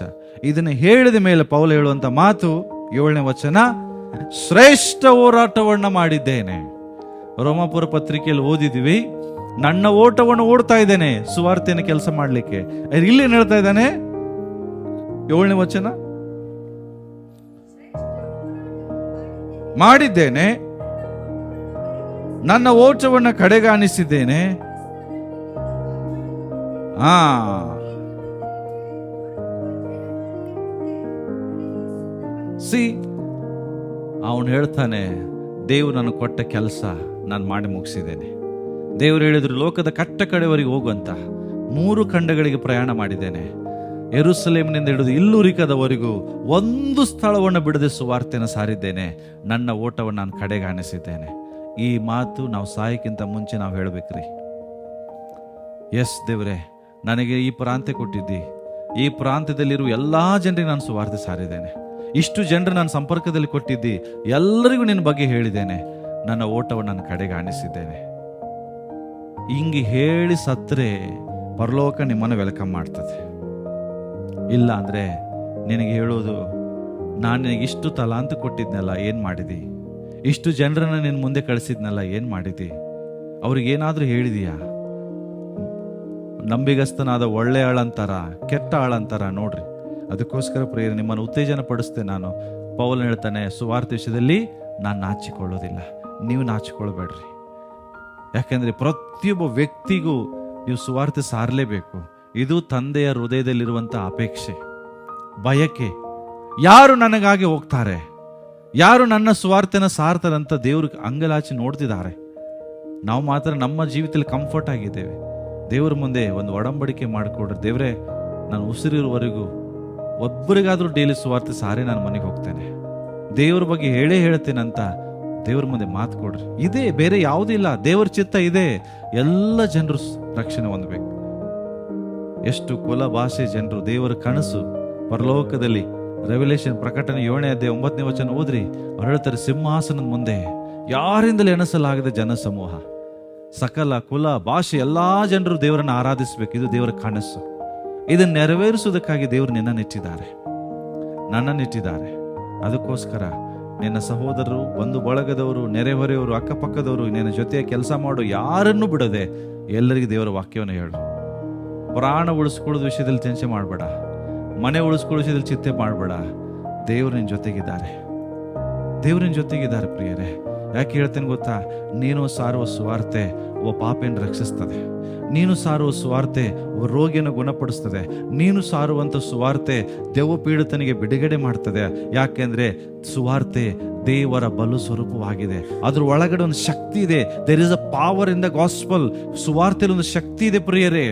ಇದನ್ನ ಹೇಳಿದ ಮೇಲೆ ಪೌಲ ಹೇಳುವಂತ ಮಾತು 7ನೇ ವಚನ, ಶ್ರೇಷ್ಠ ಹೋರಾಟವನ್ನ ಮಾಡಿದ್ದೇನೆ. ರೋಮಾಪುರ ಪತ್ರಿಕೆಯಲ್ಲಿ ಓದಿದ್ವಿ, ನನ್ನ ಓಟವನ್ನು ಓಡ್ತಾ ಇದ್ದೇನೆ ಸುವಾರ್ತೆಯನ್ನು ಕೆಲಸ ಮಾಡ್ಲಿಕ್ಕೆ. ಇಲ್ಲಿ ಹೇಳ್ತಾ ಇದ್ದಾನೆ 7ನೇ ವಚನ, ಮಾಡಿದ್ದೇನೆ, ನನ್ನ ಓಟವನ್ನು ಕಡೆಗಾಣಿಸಿದ್ದೇನೆ. ಅವನು ಹೇಳ್ತಾನೆ, ದೇವ್ರು ನನಗೆ ಕೊಟ್ಟ ಕೆಲಸ ನಾನು ಮಾಡಿ ಮುಗಿಸಿದ್ದೇನೆ. ದೇವರು ಹೇಳಿದ್ರು, ಲೋಕದ ಕಟ್ಟ ಕಡೆವರೆಗೆ ಹೋಗುವಂತ 3 ಖಂಡಗಳಿಗೆ ಪ್ರಯಾಣ ಮಾಡಿದ್ದೇನೆ. ಯೆರೂಸಲೇಮಿನಿಂದ ಹಿಡಿದು ಇಲ್ಲುರಿಕದವರೆಗೂ ಒಂದು ಸ್ಥಳವನ್ನು ಬಿಡದೆ ಸುವಾರ್ತೆಯನ್ನು ಸಾರಿದ್ದೇನೆ. ನನ್ನ ಓಟವನ್ನು ನಾನು ಕಡೆಗಾಣಿಸಿದ್ದೇನೆ. ಈ ಮಾತು ನಾವು ಸಾಯಕ್ಕಿಂತ ಮುಂಚೆ ನಾವು ಹೇಳ್ಬೇಕ್ರಿ. ಎಸ್ ದೇವರೇ, ನನಗೆ ಈ ಪ್ರಾಂತ್ಯ ಕೊಟ್ಟಿದ್ದಿ, ಈ ಪ್ರಾಂತ್ಯದಲ್ಲಿರುವ ಎಲ್ಲಾ ಜನರಿಗೆ ನಾನು ಸುವಾರ್ತೆ ಸಾರಿದ್ದೇನೆ. ಇಷ್ಟು ಜನರು ನಾನು ಸಂಪರ್ಕದಲ್ಲಿ ಕೊಟ್ಟಿದ್ದಿ, ಎಲ್ಲರಿಗೂ ನಿನ್ನ ಬಗ್ಗೆ ಹೇಳಿದ್ದೇನೆ. ನನ್ನ ಓಟವನ್ನು ನಾನು ಕಡೆಗಾಣಿಸಿದ್ದೇನೆ. ಹಿಂಗೆ ಹೇಳಿ ಸತ್ರೆ ಪರಲೋಕ ನಿಮ್ಮನ್ನು ವೆಲ್ಕಮ್ ಮಾಡ್ತದೆ. ಇಲ್ಲ ಅಂದ್ರೆ ನಿನಗೆ ಹೇಳೋದು, ನಾನು ನಿನಗೆ ಇಷ್ಟು ತಲಾಂತ ಕೊಟ್ಟಿದ್ನಲ್ಲ, ಏನು ಮಾಡಿದಿ? ಇಷ್ಟು ಜನರನ್ನ ನಿನ್ನ ಮುಂದೆ ಕಳಿಸಿದ್ನಲ್ಲ, ಏನು ಮಾಡಿದಿ? ಅವ್ರಿಗೇನಾದ್ರೂ ಹೇಳಿದೀಯಾ? ನಂಬಿಗಸ್ತನಾದ ಒಳ್ಳೆ ಆಳಂತಾರ, ಕೆಟ್ಟ ಆಳಂತಾರ ನೋಡ್ರಿ. ಅದಕ್ಕೋಸ್ಕರ ಪ್ರಿಯರೇ, ನಿಮ್ಮನ್ನು ಉತ್ತೇಜನ ಪಡಿಸ್ತೇನೆ ನಾನು. ಪೌಲನು ಹೇಳ್ತಾನೆ, ಸುವಾರ್ತೆ ವಿಷಯದಲ್ಲಿ ನಾನು ನಾಚಿಕೊಳ್ಳೋದಿಲ್ಲ, ನೀವು ನಾಚಿಕೊಳ್ಬೇಡ್ರಿ. ಯಾಕೆಂದ್ರೆ ಪ್ರತಿಯೊಬ್ಬ ವ್ಯಕ್ತಿಗೂ ನೀವು ಸುವಾರ್ತೆ ಸಾರಲೇಬೇಕು. ಇದು ತಂದೆಯ ಹೃದಯದಲ್ಲಿರುವಂಥ ಅಪೇಕ್ಷೆ, ಬಯಕೆ. ಯಾರು ನನಗಾಗಿ ಹೋಗ್ತಾರೆ, ಯಾರು ನನ್ನ ಸುವಾರ್ತೆನ ಸಾರ್ತಾರಂತ ದೇವ್ರ ಅಂಗಲಾಚಿ ನೋಡ್ತಿದ್ದಾರೆ. ನಾವು ಮಾತ್ರ ನಮ್ಮ ಜೀವಿತದಲ್ಲಿ ಕಂಫರ್ಟ್ ಆಗಿದ್ದೇವೆ. ದೇವ್ರ ಮುಂದೆ ಒಂದು ಒಡಂಬಡಿಕೆ ಮಾಡಿಕೊಡ್ರಿ, ದೇವ್ರೇ, ನಾನು ಉಸಿರಿರುವವರೆಗೂ ಒಬ್ಬರಿಗಾದ್ರೂ ಡೈಲಿ ಸುವಾರ್ತೆ ಸಾರಿ ನಾನು ಮನೆಗೆ ಹೋಗ್ತೇನೆ, ದೇವ್ರ ಬಗ್ಗೆ ಹೇಳೇ ಹೇಳ್ತೇನಂತ ದೇವ್ರ ಮುಂದೆ ಮಾತು ಕೊಡ್ರಿ. ಇದೇ, ಬೇರೆ ಯಾವುದೂ ಇಲ್ಲ. ದೇವರ ಚಿತ್ತ ಇದೆ, ಎಲ್ಲ ಜನರು ರಕ್ಷಣೆ ಹೊಂದಬೇಕು. ಎಷ್ಟು ಕುಲ ಭಾಷೆ ಜನರು, ದೇವರ ಕನಸು ಪರಲೋಕದಲ್ಲಿ. ರೆವಲ್ಯೂಷನ್ ಪ್ರಕಟಣೆ 7ನೇ ಅಧ್ಯಾಯ 9ನೇ ವಚನ ಓದ್ರಿ. ಅವ್ರು ಹೇಳ್ತಾರೆ, ಸಿಂಹಾಸನದ ಮುಂದೆ ಯಾರಿಂದಲೂ ಎಣಿಸಲಾಗದ ಜನ ಸಮೂಹ, ಸಕಲ ಕುಲ ಭಾಷೆ ಎಲ್ಲಾ ಜನರು ದೇವರನ್ನು ಆರಾಧಿಸಬೇಕು. ಇದು ದೇವರ ಕನಸು. ಇದನ್ನು ನೆರವೇರಿಸುವುದಕ್ಕಾಗಿ ದೇವರು ನಿನ್ನನ್ನಿಟ್ಟಿದ್ದಾರೆ, ನನ್ನನ್ನಿಟ್ಟಿದ್ದಾರೆ. ಅದಕ್ಕೋಸ್ಕರ ನಿನ್ನ ಸಹೋದರರು, ಬಂಧು ಬಳಗದವರು, ನೆರೆಹೊರೆಯವರು, ಅಕ್ಕಪಕ್ಕದವರು, ನಿನ್ನ ಜೊತೆ ಕೆಲಸ ಮಾಡೋ ಯಾರನ್ನೂ ಬಿಡದೆ ಎಲ್ಲರಿಗೂ ದೇವರ ವಾಕ್ಯವನ್ನು ಹೇಳು. ಪ್ರಾಣ ಉಳಿಸ್ಕೊಳ್ಳೋದು ವಿಷಯದಲ್ಲಿ ಚಿಂತೆ ಮಾಡಬೇಡ, ಮನೆ ಉಳಿಸ್ಕೊಳ್ಳೋ ವಿಷಯದಲ್ಲಿ ಚಿಂತೆ ಮಾಡಬೇಡ. ದೇವರು ನಿನ್ನ ಜೊತೆಗಿದ್ದಾರೆ, ದೇವರು ನಿನ್ನ ಜೊತೆಗಿದ್ದಾರೆ ಪ್ರಿಯರೇ. ಯಾಕೆ ಹೇಳ್ತೇನೆ ಗೊತ್ತಾ? ನೀನು ಸಾರುವ ಸುವಾರ್ತೆ ಒಬ್ಬ ಪಾಪಿಯನ್ನು ರಕ್ಷಿಸ್ತದೆ. ನೀನು ಸಾರುವ ಸುವಾರ್ತೆ ಒಬ್ಬ ರೋಗಿಯನ್ನು ಗುಣಪಡಿಸ್ತದೆ. ನೀನು ಸಾರುವಂಥ ಸುವಾರ್ತೆ ದೆವ್ವ ಪೀಡಿತನಿಗೆ ಬಿಡುಗಡೆ ಮಾಡ್ತದೆ. ಯಾಕೆಂದ್ರೆ ಸುವಾರ್ತೆ ದೇವರ ಬಲು ಸ್ವರೂಪವಾಗಿದೆ. ಅದ್ರ ಒಳಗಡೆ ಒಂದು ಶಕ್ತಿ ಇದೆ. There is a power in the gospel. ಸುವಾರ್ತೆಯಲ್ಲಿ ಒಂದು ಶಕ್ತಿ ಇದೆ ಪ್ರಿಯರೇ.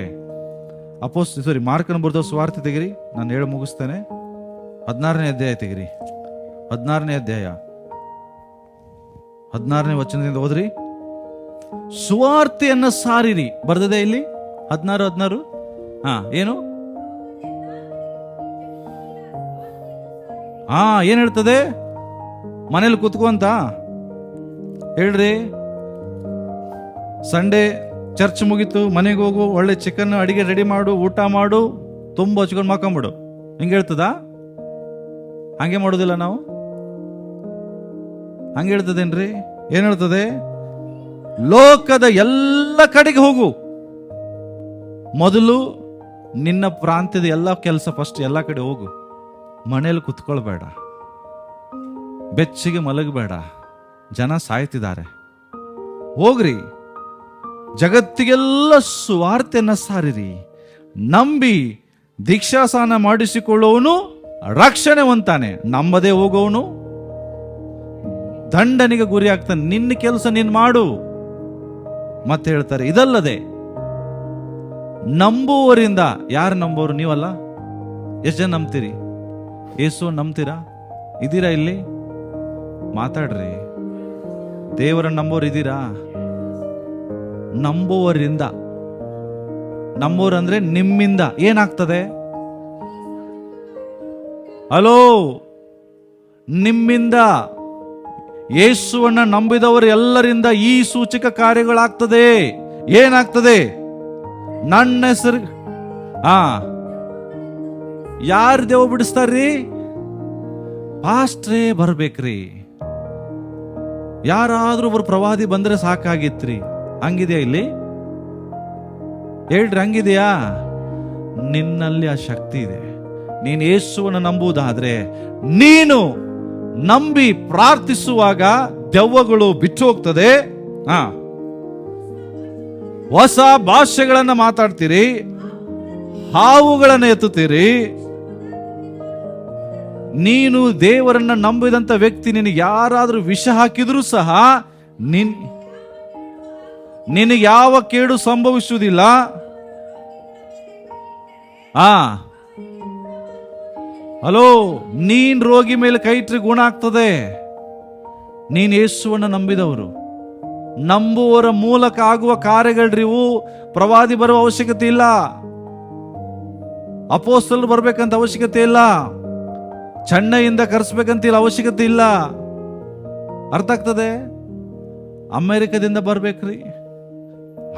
ಮಾರ್ಕನ ಬರೆದ ಸುವಾರ್ತೆ ತೆಗಿರಿ, ನಾನು ಹೇಳಿ ಮುಗಿಸ್ತೇನೆ. 16ನೇ ಅಧ್ಯಾಯ ತೆಗಿರಿ. 16ನೇ ಅಧ್ಯಾಯ 16ನೇ ವಚನದಿಂದ ಓದ್ರಿ. ಸುವಾರ್ತೆಯನ್ನ ಸಾರಿರಿ. ಬರ್ದದೆ ಇಲ್ಲಿ 16. ಏನು ಏನ್ ಹೇಳ್ತದೆ? ಮನೇಲಿ ಕೂತ್ಕೊಂತ ಹೇಳ್ರಿ, ಸಂಡೇ ಚರ್ಚ್ ಮುಗೀತು, ಮನೆಗೆ ಹೋಗು, ಒಳ್ಳೆ ಚಿಕನ್ ಅಡಿಗೆ ರೆಡಿ ಮಾಡು, ಊಟ ಮಾಡು, ತುಂಬ ಹಚ್ಕೊಂಡು ಮಕ್ಕಂಬಿಡು, ಹಿಂಗೆ ಹೇಳ್ತದ? ಹಂಗೆ ಮಾಡೋದಿಲ್ಲ ನಾವು. ಹಂಗೆ ಹೇಳ್ತದೇನ್ರಿ? ಏನ್ ಹೇಳ್ತದೆ? ಲೋಕದ ಎಲ್ಲ ಕಡೆಗೆ ಹೋಗು. ಮೊದಲು ನಿನ್ನ ಪ್ರಾಂತ್ಯದ ಎಲ್ಲ ಕೆಲಸ ಫಸ್ಟ್ ಎಲ್ಲ ಕಡೆ ಹೋಗು. ಮನೇಲಿ ಕುತ್ಕೊಳ್ಬೇಡ, ಬೆಚ್ಚಿಗೆ ಮಲಗಬೇಡ, ಜನ ಸಾಯ್ತಿದ್ದಾರೆ. ಹೋಗ್ರಿ, ಜಗತ್ತಿಗೆಲ್ಲ ಸುವಾರ್ತೆಯನ್ನ ಸಾರಿರಿ. ನಂಬಿ ದೀಕ್ಷಾಸ್ನಾನ ಮಾಡಿಸಿಕೊಳ್ಳುವವನು ರಕ್ಷಣೆ ಹೊಂತಾನೆ, ನಂಬದೇ ಹೋಗೋವನು ದಂಡನೆಗೆ ಗುರಿ ಆಗ್ತಾನೆ. ನಿನ್ನ ಕೆಲಸ ನೀನ್ ಮಾಡು. ಮತ್ತೆ ಹೇಳ್ತಾರೆ, ಇದಲ್ಲದೆ ನಂಬುವವರಿಂದ. ಯಾರು ನಂಬೋರು? ನೀವಲ್ಲ. ಎಷ್ಟು ಜನ ನಂಬ್ತೀರಿ? ಯೇಸು ನಂಬ್ತೀರಾ? ಇದ್ದೀರಾ ಇಲ್ಲಿ? ಮಾತಾಡ್ರಿ. ದೇವರನ್ನ ನಂಬೋರು ಇದ್ದೀರಾ? ನಂಬುವವರಿಂದ. ನಂಬೋರಂದ್ರೆ ನಿಮ್ಮಿಂದ ಏನಾಗ್ತದೆ? ಹಲೋ, ನಿಮ್ಮಿಂದ, ಯೇಸುವನ್ನ ನಂಬಿದವರು ಎಲ್ಲರಿಂದ ಈ ಸೂಚಕ ಕಾರ್ಯಗಳಾಗ್ತದೆ. ಏನಾಗ್ತದೆ? ನನ್ನ ಹೆಸರು ಯಾರು ದೇವ ಬಿಡಿಸ್ತಾರ್ರಿ? ಪಾಸ್ಟ್ರೇ ಬರ್ಬೇಕ್ರಿ. ಯಾರಾದ್ರೂ ಒಬ್ರು ಪ್ರವಾದಿ ಬಂದ್ರೆ ಸಾಕಾಗಿತ್ರಿ. ಹಂಗಿದೆಯಾ ಇಲ್ಲಿ? ಹೇಳ್ರಿ, ಹಂಗಿದೆಯಾ? ನಿನ್ನಲ್ಲಿ ಆ ಶಕ್ತಿ ಇದೆ. ನೀನು ಯೇಸುವನ್ನು ನಂಬುವುದಾದ್ರೆ, ನೀನು ನಂಬಿ ಪ್ರಾರ್ಥಿಸುವಾಗ ದೆವ್ವಗಳು ಬಿಟ್ಟು ಹೋಗ್ತದೆ. ಹೊಸ ಭಾಷೆಗಳನ್ನ ಮಾತಾಡ್ತೀರಿ, ಹಾವುಗಳನ್ನ ಎತ್ತುತ್ತೀರಿ. ನೀನು ದೇವರನ್ನ ನಂಬಿದಂತ ವ್ಯಕ್ತಿ ನಿನಗೆ ಯಾರಾದ್ರೂ ವಿಷ ಹಾಕಿದ್ರೂ ಸಹ ನಿನಗೆ ಯಾವ ಕೇಡು ಸಂಭವಿಸುವುದಿಲ್ಲ. ಹಲೋ, ನೀನ್ ರೋಗಿ ಮೇಲೆ ಕೈ ಇಟ್ಟರೆ ಗುಣ ಆಗ್ತದೆ. ನೀನ್ ಯೇಸುವನ್ನ ನಂಬಿದವರು. ನಂಬುವವರ ಮೂಲಕ ಆಗುವ ಕಾರ್ಯಗಳ್ರಿವು. ಪ್ರವಾದಿ ಬರುವ ಅವಶ್ಯಕತೆ ಇಲ್ಲ, ಅಪೋಸ್ತಲರು ಬರ್ಬೇಕಂತ ಅವಶ್ಯಕತೆ ಇಲ್ಲ, ಚೆನ್ನೈಯಿಂದ ಕರೆಸ್ಬೇಕಂತ ಅವಶ್ಯಕತೆ ಇಲ್ಲ. ಅರ್ಥ ಆಗ್ತದೆ? ಅಮೆರಿಕದಿಂದ ಬರ್ಬೇಕ್ರಿ,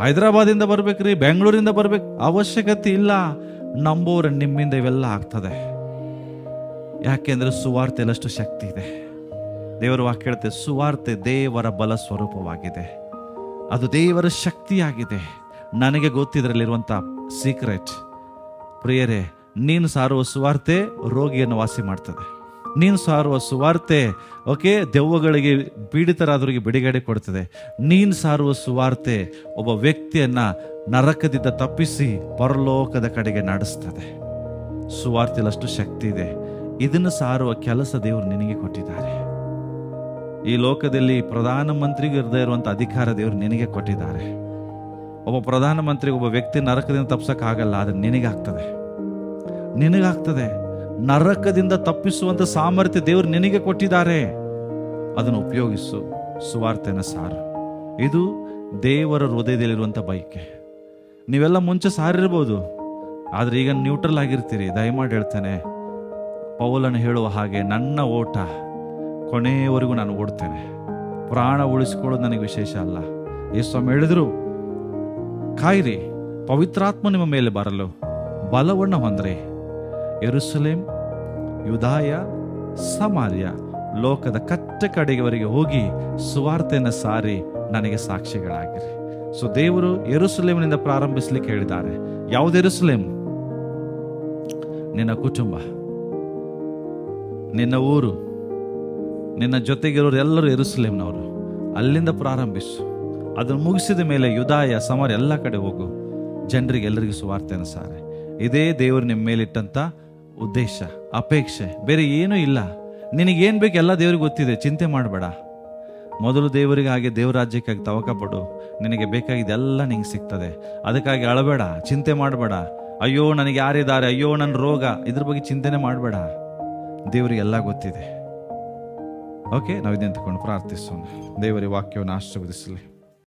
ಹೈದರಾಬಾದಿಂದ ಬರ್ಬೇಕ್ರಿ, ಬೆಂಗಳೂರಿಂದ ಬರ್ಬೇಕು, ಅವಶ್ಯಕತೆ ಇಲ್ಲ. ನಂಬೋರ ನಿಮ್ಮಿಂದ ಇವೆಲ್ಲ ಆಗ್ತದೆ. ಯಾಕೆಂದ್ರೆ ಸುವಾರ್ತೆಯಲ್ಲಷ್ಟು ಶಕ್ತಿ ಇದೆ. ದೇವರ ವಾಕ್ಯ ಹೇಳುತ್ತೆ, ಸುವಾರ್ತೆ ದೇವರ ಬಲ ಸ್ವರೂಪವಾಗಿದೆ, ಅದು ದೇವರ ಶಕ್ತಿಯಾಗಿದೆ. ನನಗೆ ಗೊತ್ತಿದ್ರಲ್ಲಿರುವಂತ ಸೀಕ್ರೆಟ್ ಪ್ರಿಯರೇ, ನೀನು ಸಾರುವ ಸುವಾರ್ತೆ ರೋಗಿಯನ್ನು ವಾಸಿ ಮಾಡ್ತದೆ. ನೀನು ಸಾರುವ ಸುವಾರ್ತೆ ದೆವ್ವಗಳಿಗೆ ಪೀಡಿತರಾದವರಿಗೆ ಬಿಡುಗಡೆ ಕೊಡ್ತದೆ. ನೀನು ಸಾರುವ ಸುವಾರ್ತೆ ಒಬ್ಬ ವ್ಯಕ್ತಿಯನ್ನ ನರಕದಿಂದ ತಪ್ಪಿಸಿ ಪರಲೋಕದ ಕಡೆಗೆ ನಡೆಸ್ತದೆ. ಸುವಾರ್ತೆಯಲ್ಲಷ್ಟು ಶಕ್ತಿ ಇದೆ. ಇದನ್ನು ಸಾರುವ ಕೆಲಸ ದೇವರು ನಿನಗೆ ಕೊಟ್ಟಿದ್ದಾರೆ. ಈ ಲೋಕದಲ್ಲಿ ಪ್ರಧಾನಮಂತ್ರಿಗೆ ಇರದೇ ಇರುವಂತ ಅಧಿಕಾರ ದೇವರು ನಿನಗೆ ಕೊಟ್ಟಿದ್ದಾರೆ. ಒಬ್ಬ ಪ್ರಧಾನಮಂತ್ರಿಗೆ ಒಬ್ಬ ವ್ಯಕ್ತಿ ನರಕದಿಂದ ತಪ್ಪಿಸಕ್ಕಾಗಲ್ಲ, ಆದ್ರೆ ನಿನಗಾಗ್ತದೆ. ನರಕದಿಂದ ತಪ್ಪಿಸುವಂತ ಸಾಮರ್ಥ್ಯ ದೇವರು ನಿನಗೆ ಕೊಟ್ಟಿದ್ದಾರೆ. ಅದನ್ನು ಉಪಯೋಗಿಸು, ಸುವಾರ್ತೆನ ಸಾರು. ಇದು ದೇವರ ಹೃದಯದಲ್ಲಿರುವಂತ ಬಯಕೆ. ನೀವೆಲ್ಲ ಮುಂಚೆ ಸಾರಿರ್ಬೋದು, ಆದ್ರೆ ಈಗ ನ್ಯೂಟ್ರಲ್ ಆಗಿರ್ತೀರಿ. ದಯಮಾಡಿ ಹೇಳ್ತೇನೆ, ಪೌಲನು ಹೇಳುವ ಹಾಗೆ, ನನ್ನ ಓಟ ಕೊನೆಯವರೆಗೂ ನಾನು ಓಡ್ತೇನೆ. ಪ್ರಾಣ ಉಳಿಸಿಕೊಳ್ಳೋದು ನನಗೆ ವಿಶೇಷ ಅಲ್ಲ. ಯೇಸು ಹೇಳಿದ್ರು, ಕಾಯಿರಿ, ಪವಿತ್ರಾತ್ಮ ನಿಮ್ಮ ಮೇಲೆ ಬರಲು ಬಲವನ್ನು ಹೊಂದ್ರಿ. ಯೆರೂಸಲೇಮ್, ಯೂದಾಯ, ಸಮಾರ್ಯ, ಲೋಕದ ಕಟ್ಟ ಕಡೆಯವರೆಗೆ ಹೋಗಿ ಸುವಾರ್ತೆಯನ್ನು ಸಾರಿ ನನಗೆ ಸಾಕ್ಷಿಗಳಾಗಿರಿ. ಸೊ ದೇವರು ಯೆರೂಸಲೇಮಿನಿಂದ ಪ್ರಾರಂಭಿಸಲಿಕ್ಕೆ ಹೇಳಿದ್ದಾರೆ. ಯಾವುದು ಯೆರೂಸಲೇಮ್? ನಿನ್ನ ಕುಟುಂಬ, ನಿನ್ನ ಊರು, ನಿನ್ನ ಜೊತೆಗಿರೋರು ಎಲ್ಲರೂ ಯೆರೂಸಲೇಮ್ನವರು. ಅಲ್ಲಿಂದ ಪ್ರಾರಂಭಿಸು. ಅದನ್ನು ಮುಗಿಸಿದ ಮೇಲೆ ಯುದಾಯ ಸಮರ ಎಲ್ಲ ಕಡೆ ಹೋಗು, ಜನರಿಗೆ ಎಲ್ಲರಿಗೂ ಸುವಾರ್ತೆಯನ್ನು ಸಾರೆ. ಇದೇ ದೇವರು ನಿಮ್ಮ ಮೇಲಿಟ್ಟಂಥ ಉದ್ದೇಶ, ಅಪೇಕ್ಷೆ, ಬೇರೆ ಏನೂ ಇಲ್ಲ. ನಿನಗೇನು ಬೇಕು ಎಲ್ಲ ದೇವ್ರಿಗೆ ಗೊತ್ತಿದೆ, ಚಿಂತೆ ಮಾಡಬೇಡ. ಮೊದಲು ದೇವರಿಗಾಗಿ, ದೇವ್ರ ರಾಜ್ಯಕ್ಕಾಗಿ ತವಕ ಪಡು. ನಿನಗೆ ಬೇಕಾಗಿದ್ದೆಲ್ಲ ನಿಂಗೆ ಸಿಗ್ತದೆ. ಅದಕ್ಕಾಗಿ ಅಳಬೇಡ, ಚಿಂತೆ ಮಾಡಬೇಡ. ಅಯ್ಯೋ ನನಗೆ ಯಾರಿದ್ದಾರೆ, ಅಯ್ಯೋ ನನ್ನ ರೋಗ, ಇದ್ರ ಬಗ್ಗೆ ಚಿಂತೆನೆ ಮಾಡಬೇಡ. ದೇವರಿಗೆಲ್ಲ ಗೊತ್ತಿದೆ. ಓಕೆ, ನಾವು ನಿಂತ್ಕೊಂಡು ಪ್ರಾರ್ಥಿಸೋಣ. ದೇವರ ವಾಕ್ಯವನ್ನು ಆಶೀರ್ವದಿಸಲಿ.